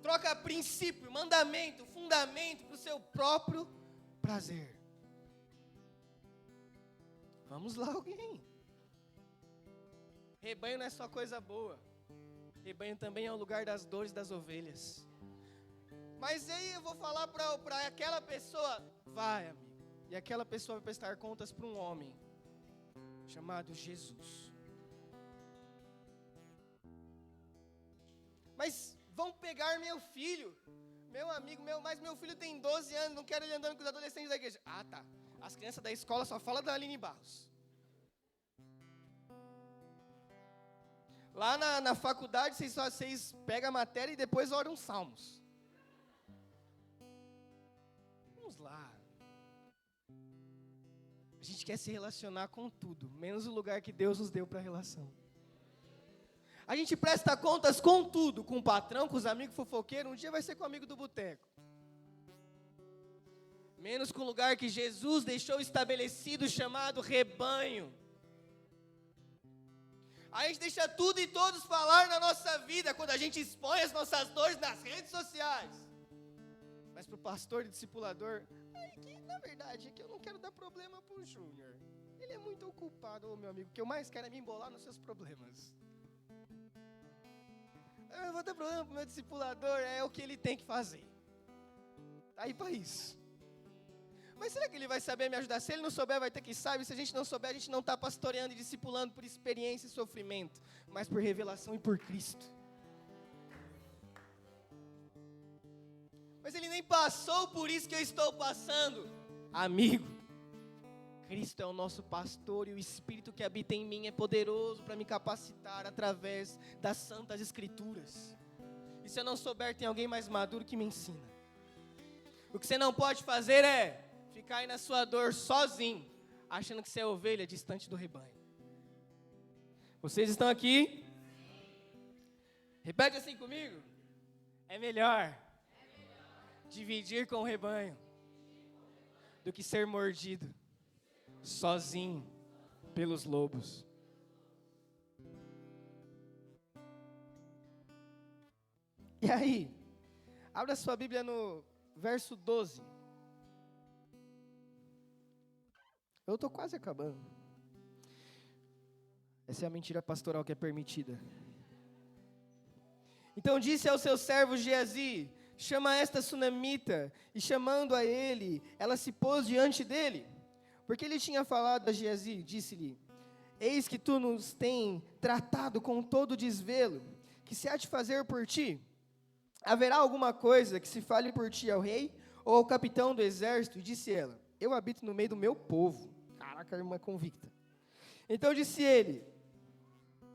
Troca princípio, mandamento, fundamento para o seu próprio prazer. Vamos lá, alguém. Rebanho não é só coisa boa. Rebanho também é o lugar das dores das ovelhas. Mas aí eu vou falar para aquela pessoa, vai, amigo. E aquela pessoa vai prestar contas para um homem chamado Jesus. Mas vão pegar meu filho, meu amigo, mas meu filho tem 12 anos, não quero ele andando com os adolescentes da igreja. Ah, tá. As crianças da escola só falam da Aline Barros. Lá na faculdade, vocês pegam a matéria e depois oram os salmos. Vamos lá. A gente quer se relacionar com tudo, menos o lugar que Deus nos deu para relação. A gente presta contas com tudo, com o patrão, com os amigos fofoqueiros, um dia vai ser com o amigo do boteco. Menos com o lugar que Jesus deixou estabelecido, chamado rebanho. A gente deixa tudo e todos falar na nossa vida, quando a gente expõe as nossas dores nas redes sociais. Mas para o pastor e discipulador, na verdade, é que eu não quero dar problema para o Júnior. Ele é muito ocupado, meu amigo, o que eu mais quero é me embolar nos seus problemas. Eu vou dar problema para o meu discipulador, é o que ele tem que fazer. Tá aí para isso. Mas será que ele vai saber me ajudar? Se ele não souber, vai ter que saber. Se a gente não souber, a gente não está pastoreando e discipulando por experiência e sofrimento, mas por revelação e por Cristo. Mas ele nem passou por isso que eu estou passando. Amigo, Cristo é o nosso pastor e o Espírito que habita em mim é poderoso para me capacitar através das santas escrituras. E se eu não souber, tem alguém mais maduro que me ensina. O que você não pode fazer é ficar aí na sua dor sozinho, achando que você é ovelha distante do rebanho. Vocês estão aqui? Repete assim comigo. É melhor dividir com o rebanho do que ser mordido sozinho pelos lobos. E aí, abra sua Bíblia no verso 12. Eu estou quase acabando. Essa é a mentira pastoral que é permitida. Então disse ao seu servo Geazi: chama esta sunamita. E chamando a ele, ela se pôs diante dele. Porque ele tinha falado a Geazi, disse-lhe: eis que tu nos tem tratado com todo desvelo, que se há de fazer por ti? Haverá alguma coisa que se fale por ti ao rei, ou ao capitão do exército? E disse ela: eu habito no meio do meu povo. Caraca, a irmã é convicta. Então disse ele: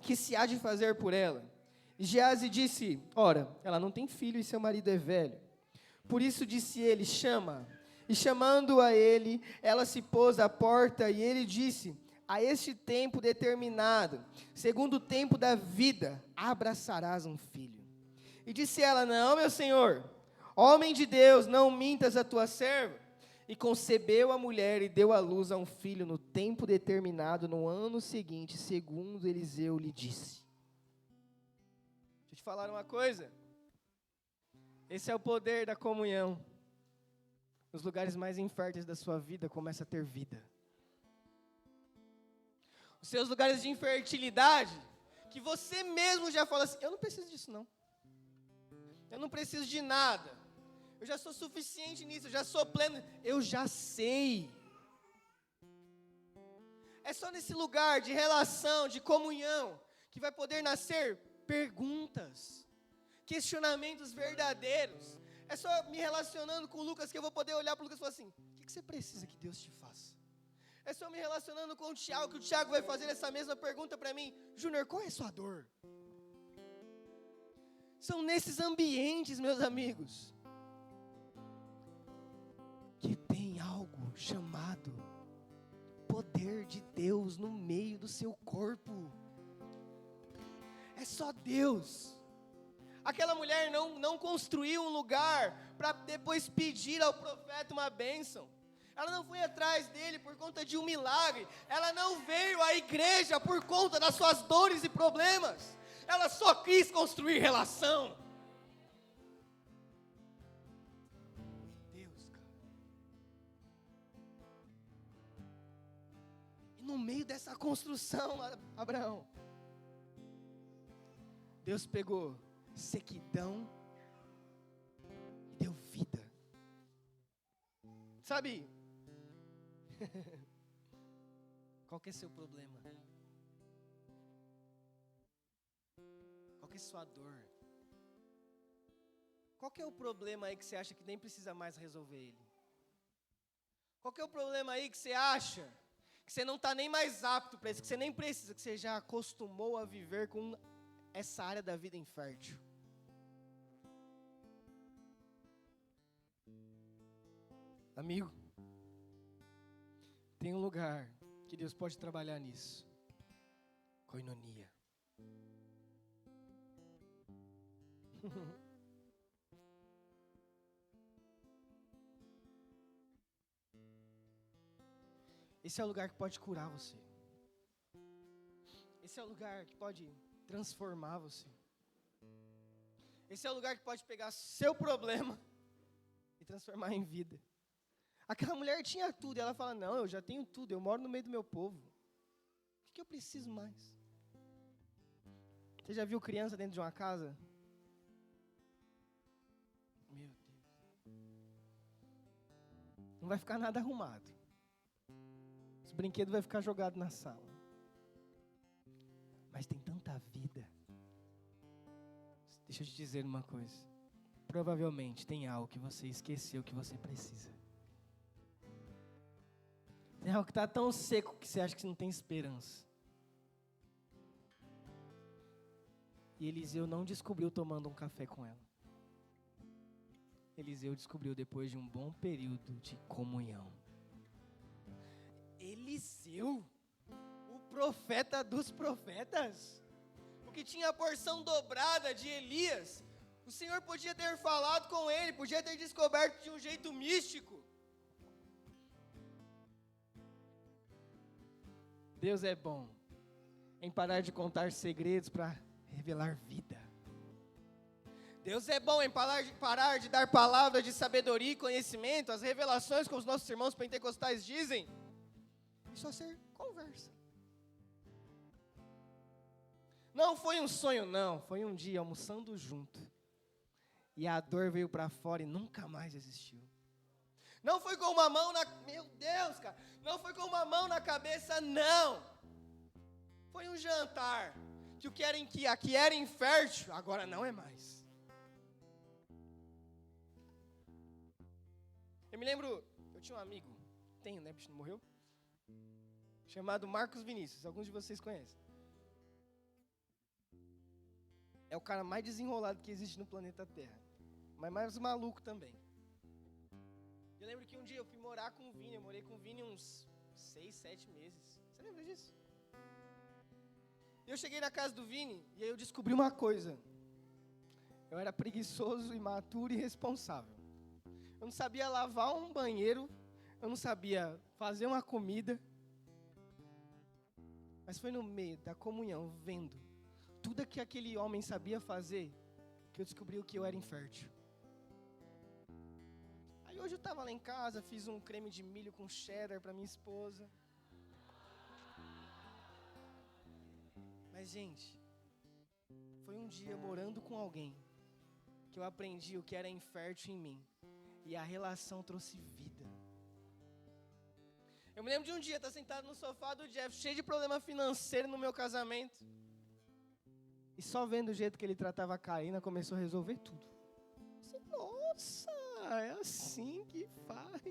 que se há de fazer por ela? E Geazi disse: ora, ela não tem filho e seu marido é velho. Por isso disse ele: chama. E chamando a ele, ela se pôs à porta, e ele disse: a este tempo determinado, segundo o tempo da vida, abraçarás um filho. E disse ela: não, meu senhor, homem de Deus, não mintas a tua serva. E concebeu a mulher e deu à luz a um filho no tempo determinado, no ano seguinte, segundo Eliseu lhe disse. Deixa eu te falar uma coisa. Esse é o poder da comunhão. Nos lugares mais inférteis da sua vida, começa a ter vida. Os seus lugares de infertilidade, que você mesmo já fala assim: eu não preciso disso não. Eu não preciso de nada. Eu já sou suficiente nisso, eu já sou pleno. Eu já sei. É só nesse lugar de relação, de comunhão, que vai poder nascer perguntas, questionamentos verdadeiros. É só me relacionando com o Lucas que eu vou poder olhar para o Lucas e falar assim: o que você precisa que Deus te faça? É só me relacionando com o Tiago, que o Tiago vai fazer essa mesma pergunta para mim: Júnior, qual é a sua dor? São nesses ambientes, meus amigos, que tem algo chamado poder de Deus no meio do seu corpo. É só Deus. Aquela mulher não construiu um lugar para depois pedir ao profeta uma bênção. Ela não foi atrás dele por conta de um milagre. Ela não veio à igreja por conta das suas dores e problemas. Ela só quis construir relação. Deus, cara. E no meio dessa construção, Abraão, Deus pegou sequidão e deu vida. Sabe? Qual que é seu problema? Qual que é sua dor? Qual que é o problema aí que você acha que nem precisa mais resolver ele? Qual que é o problema aí que você acha que você não está nem mais apto para isso, que você nem precisa, que você já acostumou a viver com essa área da vida infértil? Amigo, tem um lugar que Deus pode trabalhar nisso. Koinonia. Esse é o lugar que pode curar você. Esse é o lugar que pode transformar você. Esse é o lugar que pode pegar seu problema e transformar em vida. Aquela mulher tinha tudo, e ela fala: não, eu já tenho tudo, eu moro no meio do meu povo. O que eu preciso mais? Você já viu criança dentro de uma casa? Meu Deus. Não vai ficar nada arrumado. Os brinquedos vão ficar jogados na sala. Mas tem tanta vida. Deixa eu te dizer uma coisa. Provavelmente tem algo que você esqueceu que você precisa. Tem algo que está tão seco que você acha que você não tem esperança. E Eliseu não descobriu tomando um café com ela. Eliseu descobriu depois de um bom período de comunhão. Eliseu, o profeta dos profetas, o que tinha a porção dobrada de Elias, o Senhor podia ter falado com ele, podia ter descoberto de um jeito místico. Deus é bom em parar de contar segredos para revelar vida. Deus é bom em parar de dar palavras de sabedoria e conhecimento, as revelações que os nossos irmãos pentecostais dizem, e só ser conversa. Não foi um sonho, não, foi um dia almoçando junto, e a dor veio para fora e nunca mais existiu. Não foi com uma mão na... Meu Deus, cara, não foi com uma mão na cabeça, não. Foi um jantar, que o que aqui era infértil, agora não é mais. Eu me lembro, eu tinha um amigo, tenho, né, bicho, não morreu? Chamado Marcos Vinícius, alguns de vocês conhecem. É o cara mais desenrolado que existe no planeta Terra, mas mais maluco também. Eu lembro que um dia eu fui morar com o Vini, eu morei com o Vini uns 6, 7 meses. Você lembra disso? Eu cheguei na casa do Vini e aí eu descobri uma coisa. Eu era preguiçoso, imaturo e irresponsável. Eu não sabia lavar um banheiro, eu não sabia fazer uma comida. Mas foi no meio da comunhão, vendo tudo que aquele homem sabia fazer, que eu descobri o que eu era infértil. Aí hoje eu estava lá em casa, fiz um creme de milho com cheddar para minha esposa. Mas, gente, foi um dia morando com alguém que eu aprendi o que era infértil em mim. E a relação trouxe vida. Eu me lembro de um dia, estar sentado no sofá do Jeff, cheio de problema financeiro no meu casamento. E só vendo o jeito que ele tratava a Karina, começou a resolver tudo. Nossa, é assim que faz.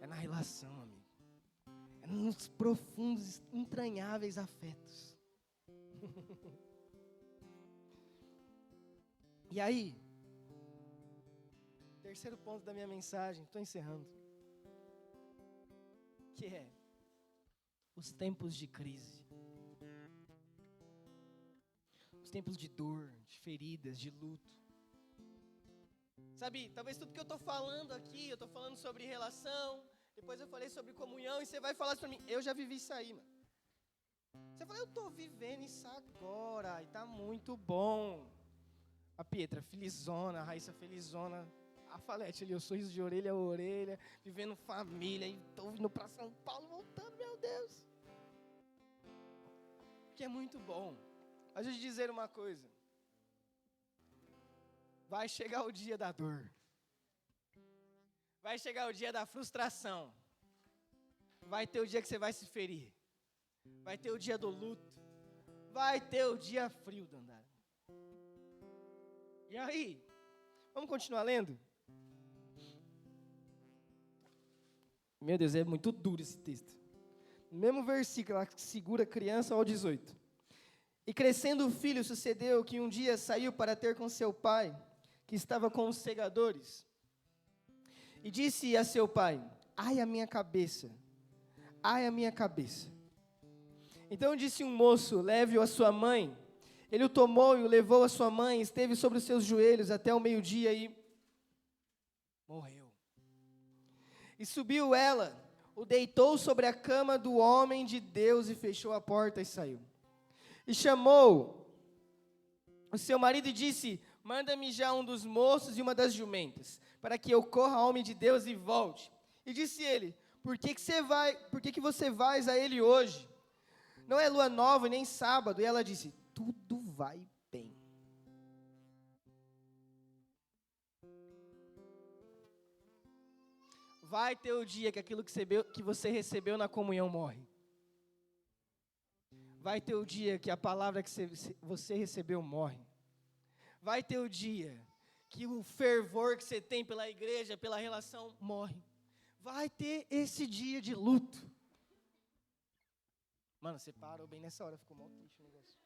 É na relação, amigo. É nos profundos, entranháveis afetos. E aí, terceiro ponto da minha mensagem, estou encerrando, que é os tempos de crise, os tempos de dor, de feridas, de luto. Sabe, talvez tudo que eu estou falando aqui, eu estou falando sobre relação, depois eu falei sobre comunhão, e você vai falar isso para mim, eu já vivi isso aí, mano. Você fala, eu estou vivendo isso agora, e está muito bom. A Pietra, felizona, a Raíssa, felizona. A Falete ali, o sorriso de orelha a orelha, vivendo família, e estou indo para São Paulo, voltando, meu Deus. Que é muito bom. Mas eu te dizer uma coisa. Vai chegar o dia da dor. Vai chegar o dia da frustração. Vai ter o dia que você vai se ferir. Vai ter o dia do luto. Vai ter o dia frio, Dandara. E aí, vamos continuar lendo? Meu Deus, é muito duro esse texto. No mesmo versículo, ela segura a criança ao 18. E crescendo o filho, sucedeu que um dia saiu para ter com seu pai, que estava com os segadores. E disse a seu pai, ai a minha cabeça, ai a minha cabeça. Então disse um moço, leve-o à sua mãe. Ele o tomou e o levou à sua mãe, esteve sobre os seus joelhos até o meio-dia e morreu. E subiu ela, o deitou sobre a cama do homem de Deus e fechou a porta e saiu. E chamou o seu marido e disse, manda-me já um dos moços e uma das jumentas, para que eu corra ao homem de Deus e volte. E disse ele, por que você vais a ele hoje? Não é lua nova nem sábado. E ela disse, tudo vai bem. Vai ter o dia que aquilo que você recebeu na comunhão morre. Vai ter o dia que a palavra que você recebeu morre. Vai ter o dia que o fervor que você tem pela igreja, pela relação, morre. Vai ter esse dia de luto. Mano, você parou bem nessa hora, ficou mal triste o negócio.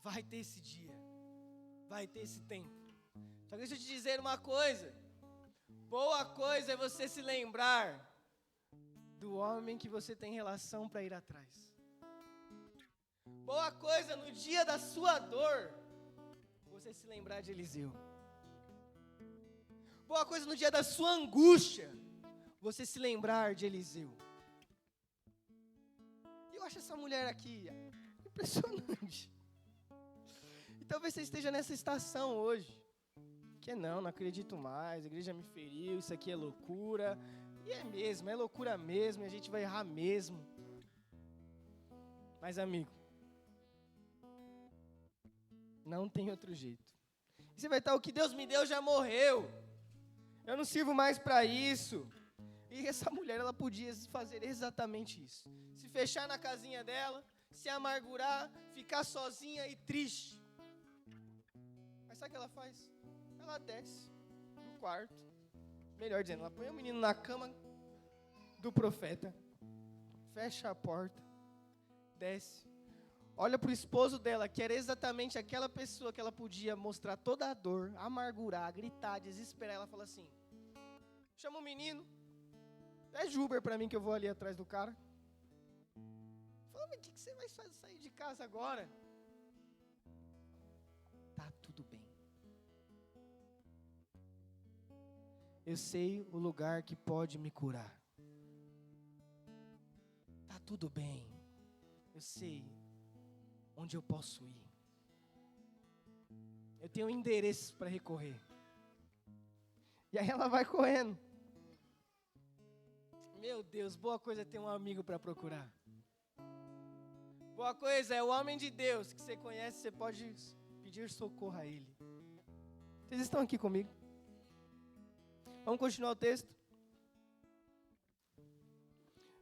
Vai ter esse dia. Vai ter esse tempo. Só que deixa eu te dizer uma coisa. Boa coisa é você se lembrar do homem que você tem relação para ir atrás. Boa coisa no dia da sua dor, você se lembrar de Eliseu. Boa coisa no dia da sua angústia, você se lembrar de Eliseu. E eu acho essa mulher aqui impressionante. E talvez você esteja nessa estação hoje, que não acredito mais, a igreja me feriu, isso aqui é loucura. E é mesmo, é loucura mesmo, e a gente vai errar mesmo. Mas amigo, não tem outro jeito. E você vai estar, o que Deus me deu já morreu. Eu não sirvo mais para isso. E essa mulher, ela podia fazer exatamente isso. Se fechar na casinha dela, se amargurar, ficar sozinha e triste. Mas sabe o que ela faz? Ela desce no quarto. Melhor dizendo, ela põe o menino na cama do profeta. Fecha a porta. Desce. Olha para o esposo dela, que era exatamente aquela pessoa que ela podia mostrar toda a dor, amargurar, gritar, desesperar. Ela fala assim, chama o menino, pede Uber para mim que eu vou ali atrás do cara. Fala, mas o que você vai fazer, sair de casa agora? Tá tudo bem. Eu sei o lugar que pode me curar. Tá tudo bem. Eu sei onde eu posso ir. Eu tenho endereços para recorrer. E aí ela vai correndo. Meu Deus, boa coisa é ter um amigo para procurar. Boa coisa é o homem de Deus que você conhece, você pode pedir socorro a ele. Vocês estão aqui comigo? Vamos continuar o texto?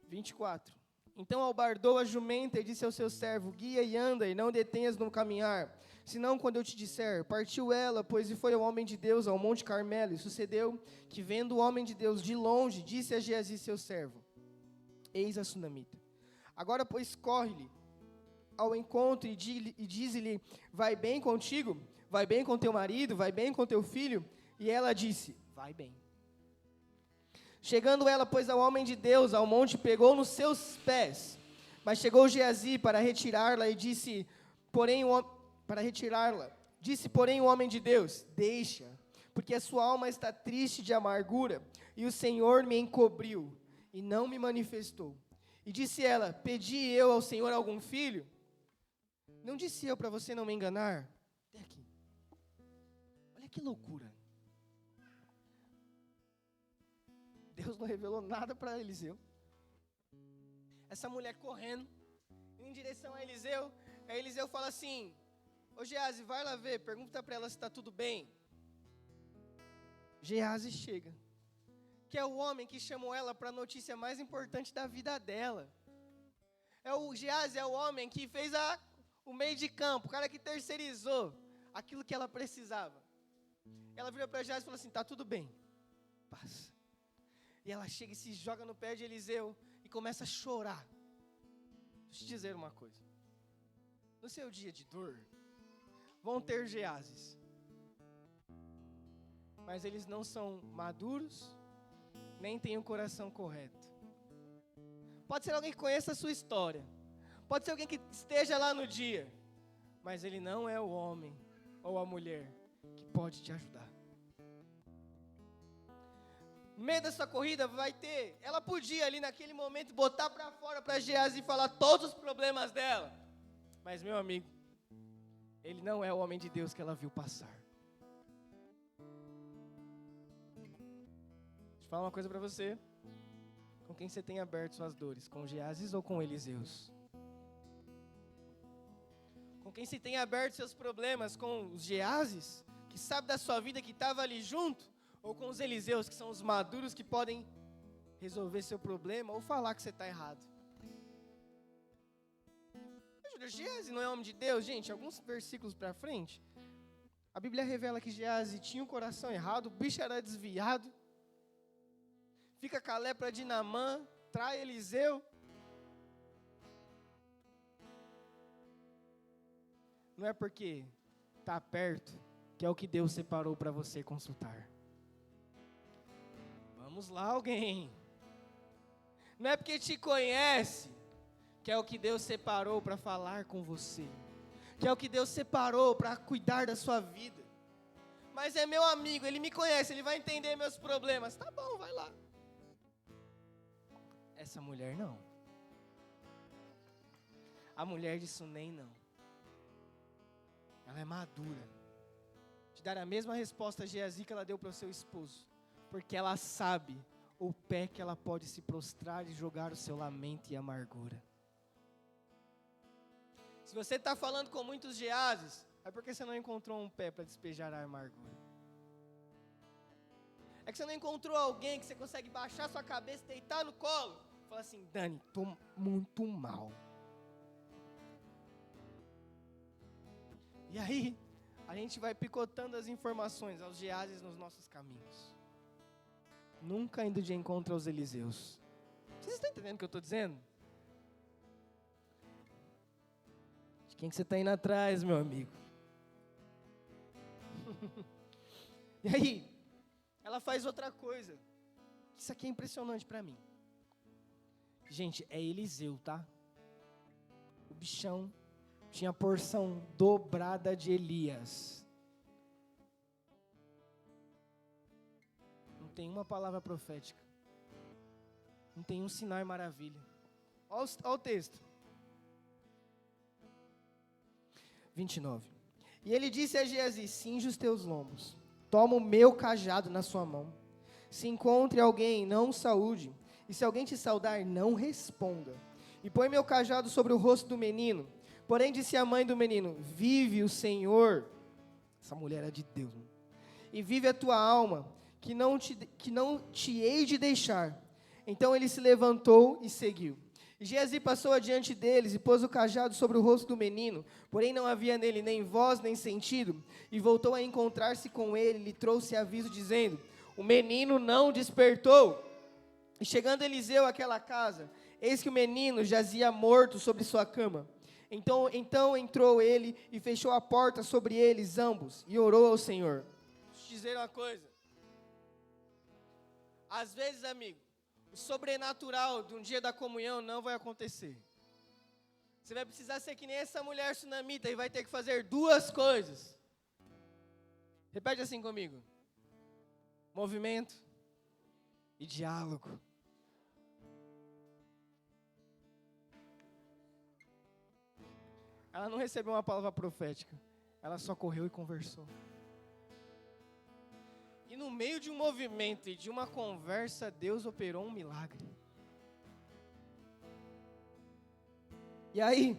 24. Então albardou a jumenta e disse ao seu servo, guia e anda, e não detenhas no caminhar, senão quando eu te disser. Partiu ela, pois e foi ao homem de Deus ao monte Carmelo, e sucedeu que, vendo o homem de Deus de longe, disse a Geazi seu servo, eis a sunamita. Agora, pois, corre-lhe ao encontro e diz-lhe, vai bem contigo? Vai bem com teu marido? Vai bem com teu filho? E ela disse, vai bem. Chegando ela, pois, ao homem de Deus, ao monte, pegou nos seus pés. Mas chegou Geazi para retirá-la e disse, porém, o homem de Deus, deixa, porque a sua alma está triste de amargura, e o Senhor me encobriu, e não me manifestou. E disse ela, pedi eu ao Senhor algum filho? Não disse eu para você não me enganar? Até aqui. Olha que loucura. Deus não revelou nada para Eliseu. Essa mulher correndo em direção a Eliseu. Aí Eliseu fala assim, ô Geazi, vai lá ver, pergunta para ela se está tudo bem. Geazi chega, que é o homem que chamou ela para a notícia mais importante da vida dela. Geazi é o homem que fez o meio de campo, o cara que terceirizou aquilo que ela precisava. Ela virou para Geazi e falou assim, está tudo bem, passa. E ela chega e se joga no pé de Eliseu e começa a chorar. Deixa eu te dizer uma coisa. No seu dia de dor, vão ter Geazes. Mas eles não são maduros, nem têm o coração correto. Pode ser alguém que conheça a sua história. Pode ser alguém que esteja lá no dia. Mas ele não é o homem ou a mulher que pode te ajudar. No meio dessa corrida vai ter, ela podia ali naquele momento botar para fora para Geazi e falar todos os problemas dela. Mas meu amigo, ele não é o homem de Deus que ela viu passar. Deixa eu falar uma coisa para você. Com quem você tem aberto suas dores? Com Geazes ou com Eliseus? Com quem você tem aberto seus problemas? Com os Geazes, que sabe da sua vida, que estava ali junto? Ou com os Eliseus, que são os maduros que podem resolver seu problema ou falar que você está errado? Geazi não é homem de Deus? Gente, alguns versículos para frente, a Bíblia revela que Geazi tinha o coração errado, o bicho era desviado, fica com a lepra de Naamã, trai Eliseu. Não é porque está perto que é o que Deus separou para você consultar. Vamos lá, alguém. Não é porque te conhece que é o que Deus separou para falar com você, que é o que Deus separou para cuidar da sua vida. Mas é meu amigo, ele me conhece, ele vai entender meus problemas. Tá bom, vai lá. Essa mulher não. A mulher de Sunem não. Ela é madura. De dar a mesma resposta a Geazi que ela deu para o seu esposo. Porque ela sabe o pé que ela pode se prostrar e jogar o seu lamento e amargura. Se você está falando com muitos Geazes, é porque você não encontrou um pé para despejar a amargura. É que você não encontrou alguém que você consegue baixar sua cabeça, deitar no colo e falar assim: Dani, estou muito mal. E aí, a gente vai picotando as informações aos Geazes nos nossos caminhos. Nunca indo de encontro aos Eliseus. Vocês estão entendendo o que eu estou dizendo? De quem que você está indo atrás, meu amigo? E aí, ela faz outra coisa. Isso aqui é impressionante para mim. Gente, é Eliseu, tá? O bichão tinha a porção dobrada de Elias. Não tem uma palavra profética. Não tem um sinal e maravilha. Olha o texto. 29. E ele disse a Geazi: cinge os teus lombos, toma o meu cajado na sua mão. Se encontre alguém, não o saúde. E se alguém te saudar, não responda. E põe meu cajado sobre o rosto do menino. Porém disse a mãe do menino: vive o Senhor. Essa mulher é de Deus. Né? E vive a tua alma, que não te hei de deixar. Então ele se levantou e seguiu. E Geazi passou adiante deles e pôs o cajado sobre o rosto do menino, porém não havia nele nem voz nem sentido, e voltou a encontrar-se com ele, lhe trouxe aviso dizendo: o menino não despertou. E chegando Eliseu àquela casa, eis que o menino jazia morto sobre sua cama. Então entrou ele e fechou a porta sobre eles ambos, e orou ao Senhor. Deixa eu te dizer uma coisa. Às vezes, amigo, o sobrenatural de um dia da comunhão não vai acontecer. Você vai precisar ser que nem essa mulher sunamita e vai ter que fazer duas coisas. Repete assim comigo: movimento e diálogo. Ela não recebeu uma palavra profética. Ela só correu e conversou. E no meio de um movimento e de uma conversa, Deus operou um milagre. E aí?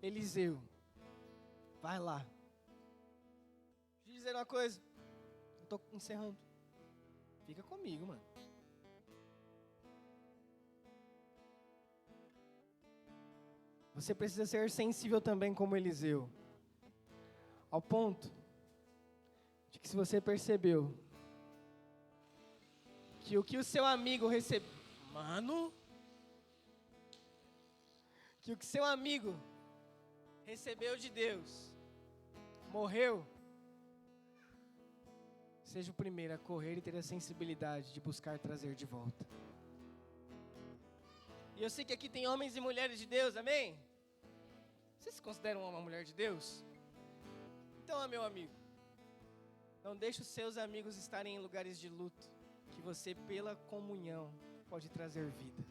Eliseu, vai lá. Deixa eu dizer uma coisa. Eu estou encerrando. Fica comigo, mano. Você precisa ser sensível também como Eliseu. Ao ponto de que se você percebeu que o que o seu amigo recebeu... Mano! Que o que seu amigo recebeu de Deus morreu, seja o primeiro a correr e ter a sensibilidade de buscar trazer de volta. E eu sei que aqui tem homens e mulheres de Deus, amém? Vocês se consideram uma mulher de Deus? Então, meu amigo, não deixe os seus amigos estarem em lugares de luto, que você, pela comunhão, pode trazer vida.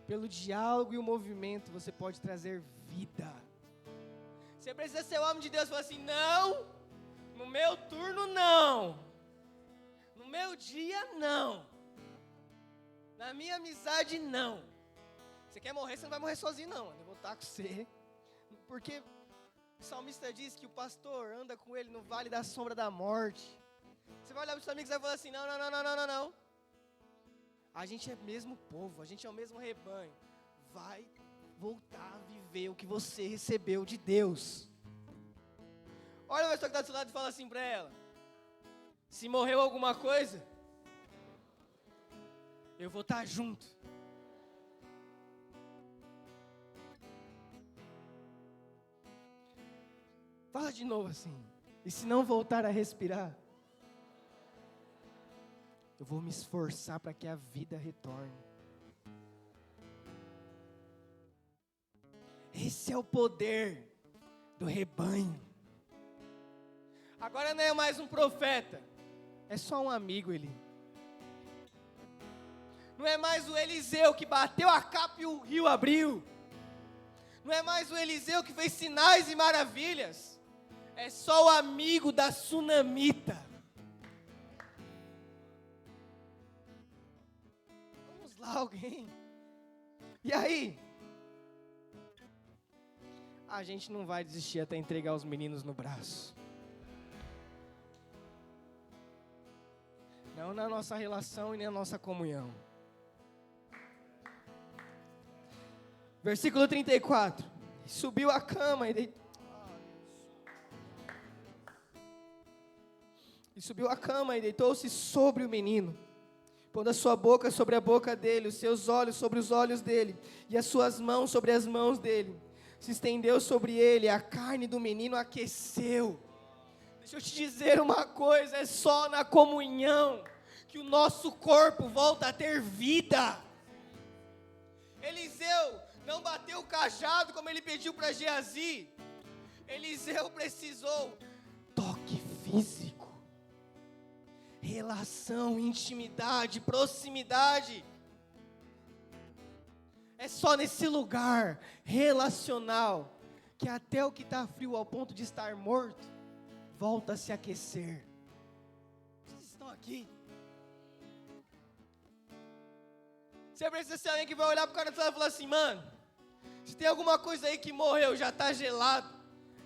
Pelo diálogo e o movimento, você pode trazer vida. Você precisa ser homem de Deus e falar assim: não, no meu turno não, no meu dia não, na minha amizade não. Você quer morrer, você não vai morrer sozinho não, eu vou estar com você, porque o salmista diz que o pastor anda com ele no vale da sombra da morte. Você vai olhar para os seus amigos e vai falar assim: não. A gente é o mesmo povo, a gente é o mesmo rebanho. Vai voltar a viver o que você recebeu de Deus. Olha a pessoa que está do seu lado e fala assim para ela: se morreu alguma coisa, eu vou estar junto. Fala de novo assim: e se não voltar a respirar, eu vou me esforçar para que a vida retorne. Esse é o poder do rebanho. Agora não é mais um profeta, é só um amigo, Eli. Não é mais o Eliseu que bateu a capa e o rio abriu. Não é mais o Eliseu que fez sinais e maravilhas. É só o amigo da sunamita. Vamos lá, alguém. E aí? A gente não vai desistir até entregar os meninos no braço. Não na nossa relação e nem na nossa comunhão. Versículo 34. Subiu a cama e subiu a cama e deitou-se sobre o menino, pondo a sua boca sobre a boca dele, os seus olhos sobre os olhos dele, e as suas mãos sobre as mãos dele. Se estendeu sobre ele, a carne do menino aqueceu. Deixa eu te dizer uma coisa, é só na comunhão que o nosso corpo volta a ter vida. Eliseu não bateu o cajado como ele pediu para Geazi. Eliseu precisou toque físico, relação, intimidade, proximidade. É só nesse lugar relacional que até o que está frio ao ponto de estar morto volta a se aquecer. Vocês estão aqui? Você precisa ser alguém que vai olhar para o cara do lado e falar assim: mano, se tem alguma coisa aí que morreu, já está gelado,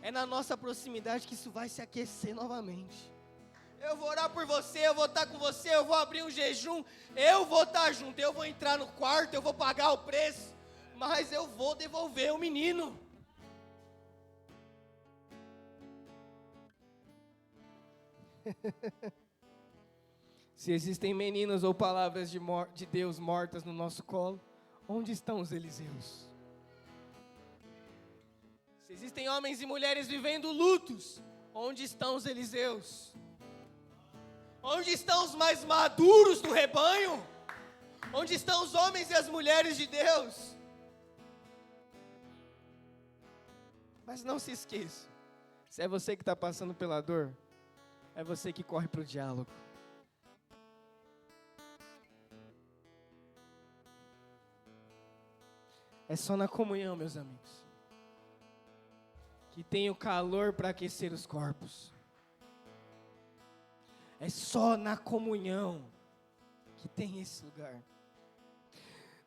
é na nossa proximidade que isso vai se aquecer novamente. Eu vou orar por você, eu vou estar com você, eu vou abrir um jejum, eu vou estar junto, eu vou entrar no quarto, eu vou pagar o preço, mas eu vou devolver o menino. Se existem meninos ou palavras de Deus mortas no nosso colo, onde estão os Eliseus? Se existem homens e mulheres vivendo lutos, onde estão os Eliseus? Onde estão os mais maduros do rebanho? Onde estão os homens e as mulheres de Deus? Mas não se esqueça, se é você que está passando pela dor, é você que corre para o diálogo. É só na comunhão, meus amigos, que tem o calor para aquecer os corpos. É só na comunhão que tem esse lugar.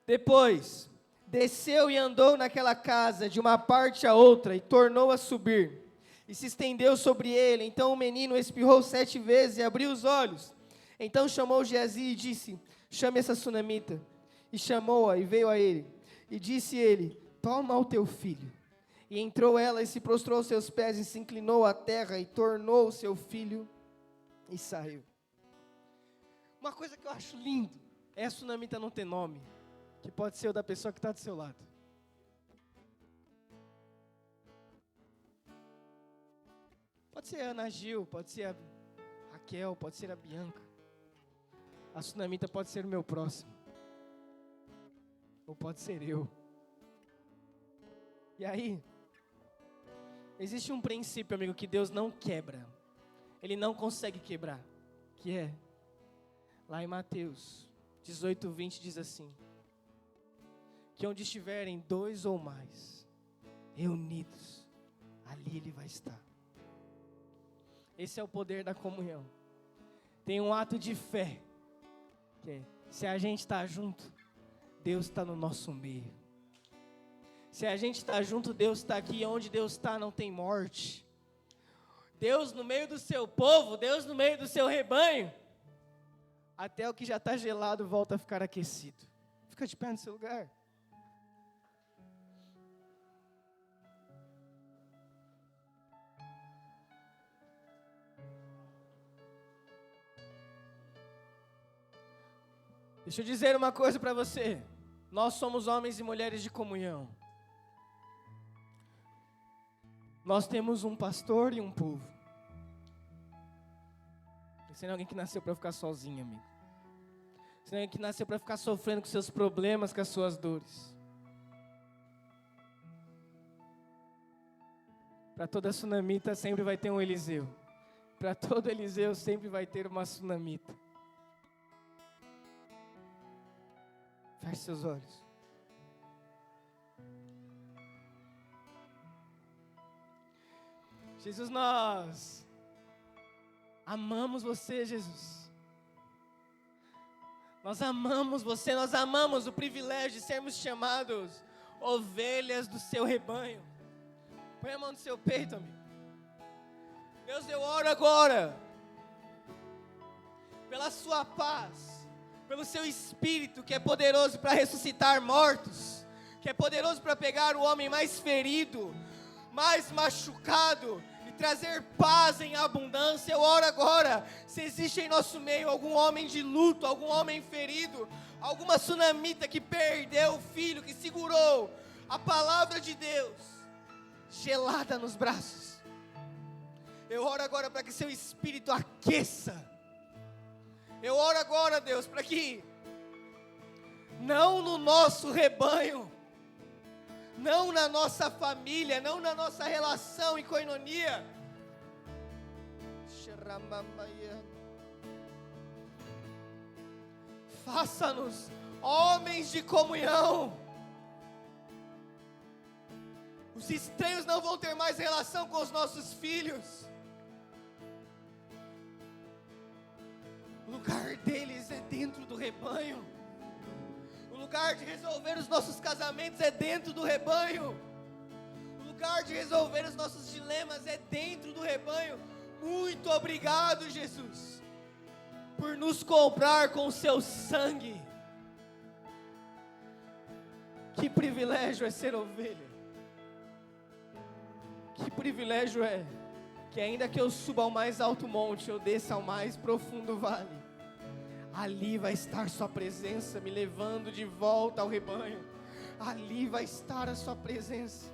Depois, desceu e andou naquela casa de uma parte a outra e tornou a subir. E se estendeu sobre ele. Então o menino espirrou 7 vezes e abriu os olhos. Então chamou Geazi e disse: chame essa sunamita. E chamou-a e veio a ele. E disse ele: toma o teu filho. E entrou ela e se prostrou aos seus pés e se inclinou à terra e tornou o seu filho e saiu. Uma coisa que eu acho lindo é a sunamita não ter nome, que pode ser o da pessoa que está do seu lado. Pode ser a Ana Gil, pode ser a Raquel, pode ser a Bianca. A sunamita pode ser o meu próximo. Ou pode ser eu. E aí, existe um princípio, amigo, que Deus não quebra. Ele não consegue quebrar. Que é, lá em Mateus 18:20 diz assim: que onde estiverem 2 ou mais reunidos, ali Ele vai estar. Esse é o poder da comunhão. Tem um ato de fé, que é, se a gente está junto, Deus está no nosso meio. Se a gente está junto, Deus está aqui. E onde Deus está, não tem morte. Deus no meio do seu povo, Deus no meio do seu rebanho. Até o que já está gelado volta a ficar aquecido. Fica de pé no seu lugar. Deixa eu dizer uma coisa para você. Nós somos homens e mulheres de comunhão. Nós temos um pastor e um povo. Você não é alguém que nasceu para ficar sozinho, amigo. Você não é alguém que nasceu para ficar sofrendo com seus problemas, com as suas dores. Para toda sunamita sempre vai ter um Eliseu. Para todo Eliseu sempre vai ter uma sunamita. Feche seus olhos. Jesus, nós amamos você, Jesus. Nós amamos você, nós amamos o privilégio de sermos chamados ovelhas do seu rebanho. Põe a mão no seu peito, amigo. Deus, eu oro agora pela sua paz, pelo seu Espírito que é poderoso para ressuscitar mortos, que é poderoso para pegar o homem mais ferido, mais machucado e trazer paz em abundância. Eu oro agora, se existe em nosso meio algum homem de luto, algum homem ferido, alguma sunamita que perdeu o filho, que segurou a palavra de Deus gelada nos braços, eu oro agora para que seu Espírito aqueça. Eu oro agora, Deus, para que não no nosso rebanho, não na nossa família, não na nossa relação em koinonia, faça-nos homens de comunhão. Os estranhos não vão ter mais relação com os nossos filhos. O lugar deles é dentro do rebanho. O lugar de resolver os nossos casamentos é dentro do rebanho. O lugar de resolver os nossos dilemas é dentro do rebanho. Muito obrigado, Jesus, por nos comprar com o seu sangue. Que privilégio é ser ovelha. Que privilégio é que ainda que eu suba ao mais alto monte, eu desça ao mais profundo vale, ali vai estar sua presença me levando de volta ao rebanho. Ali vai estar a sua presença.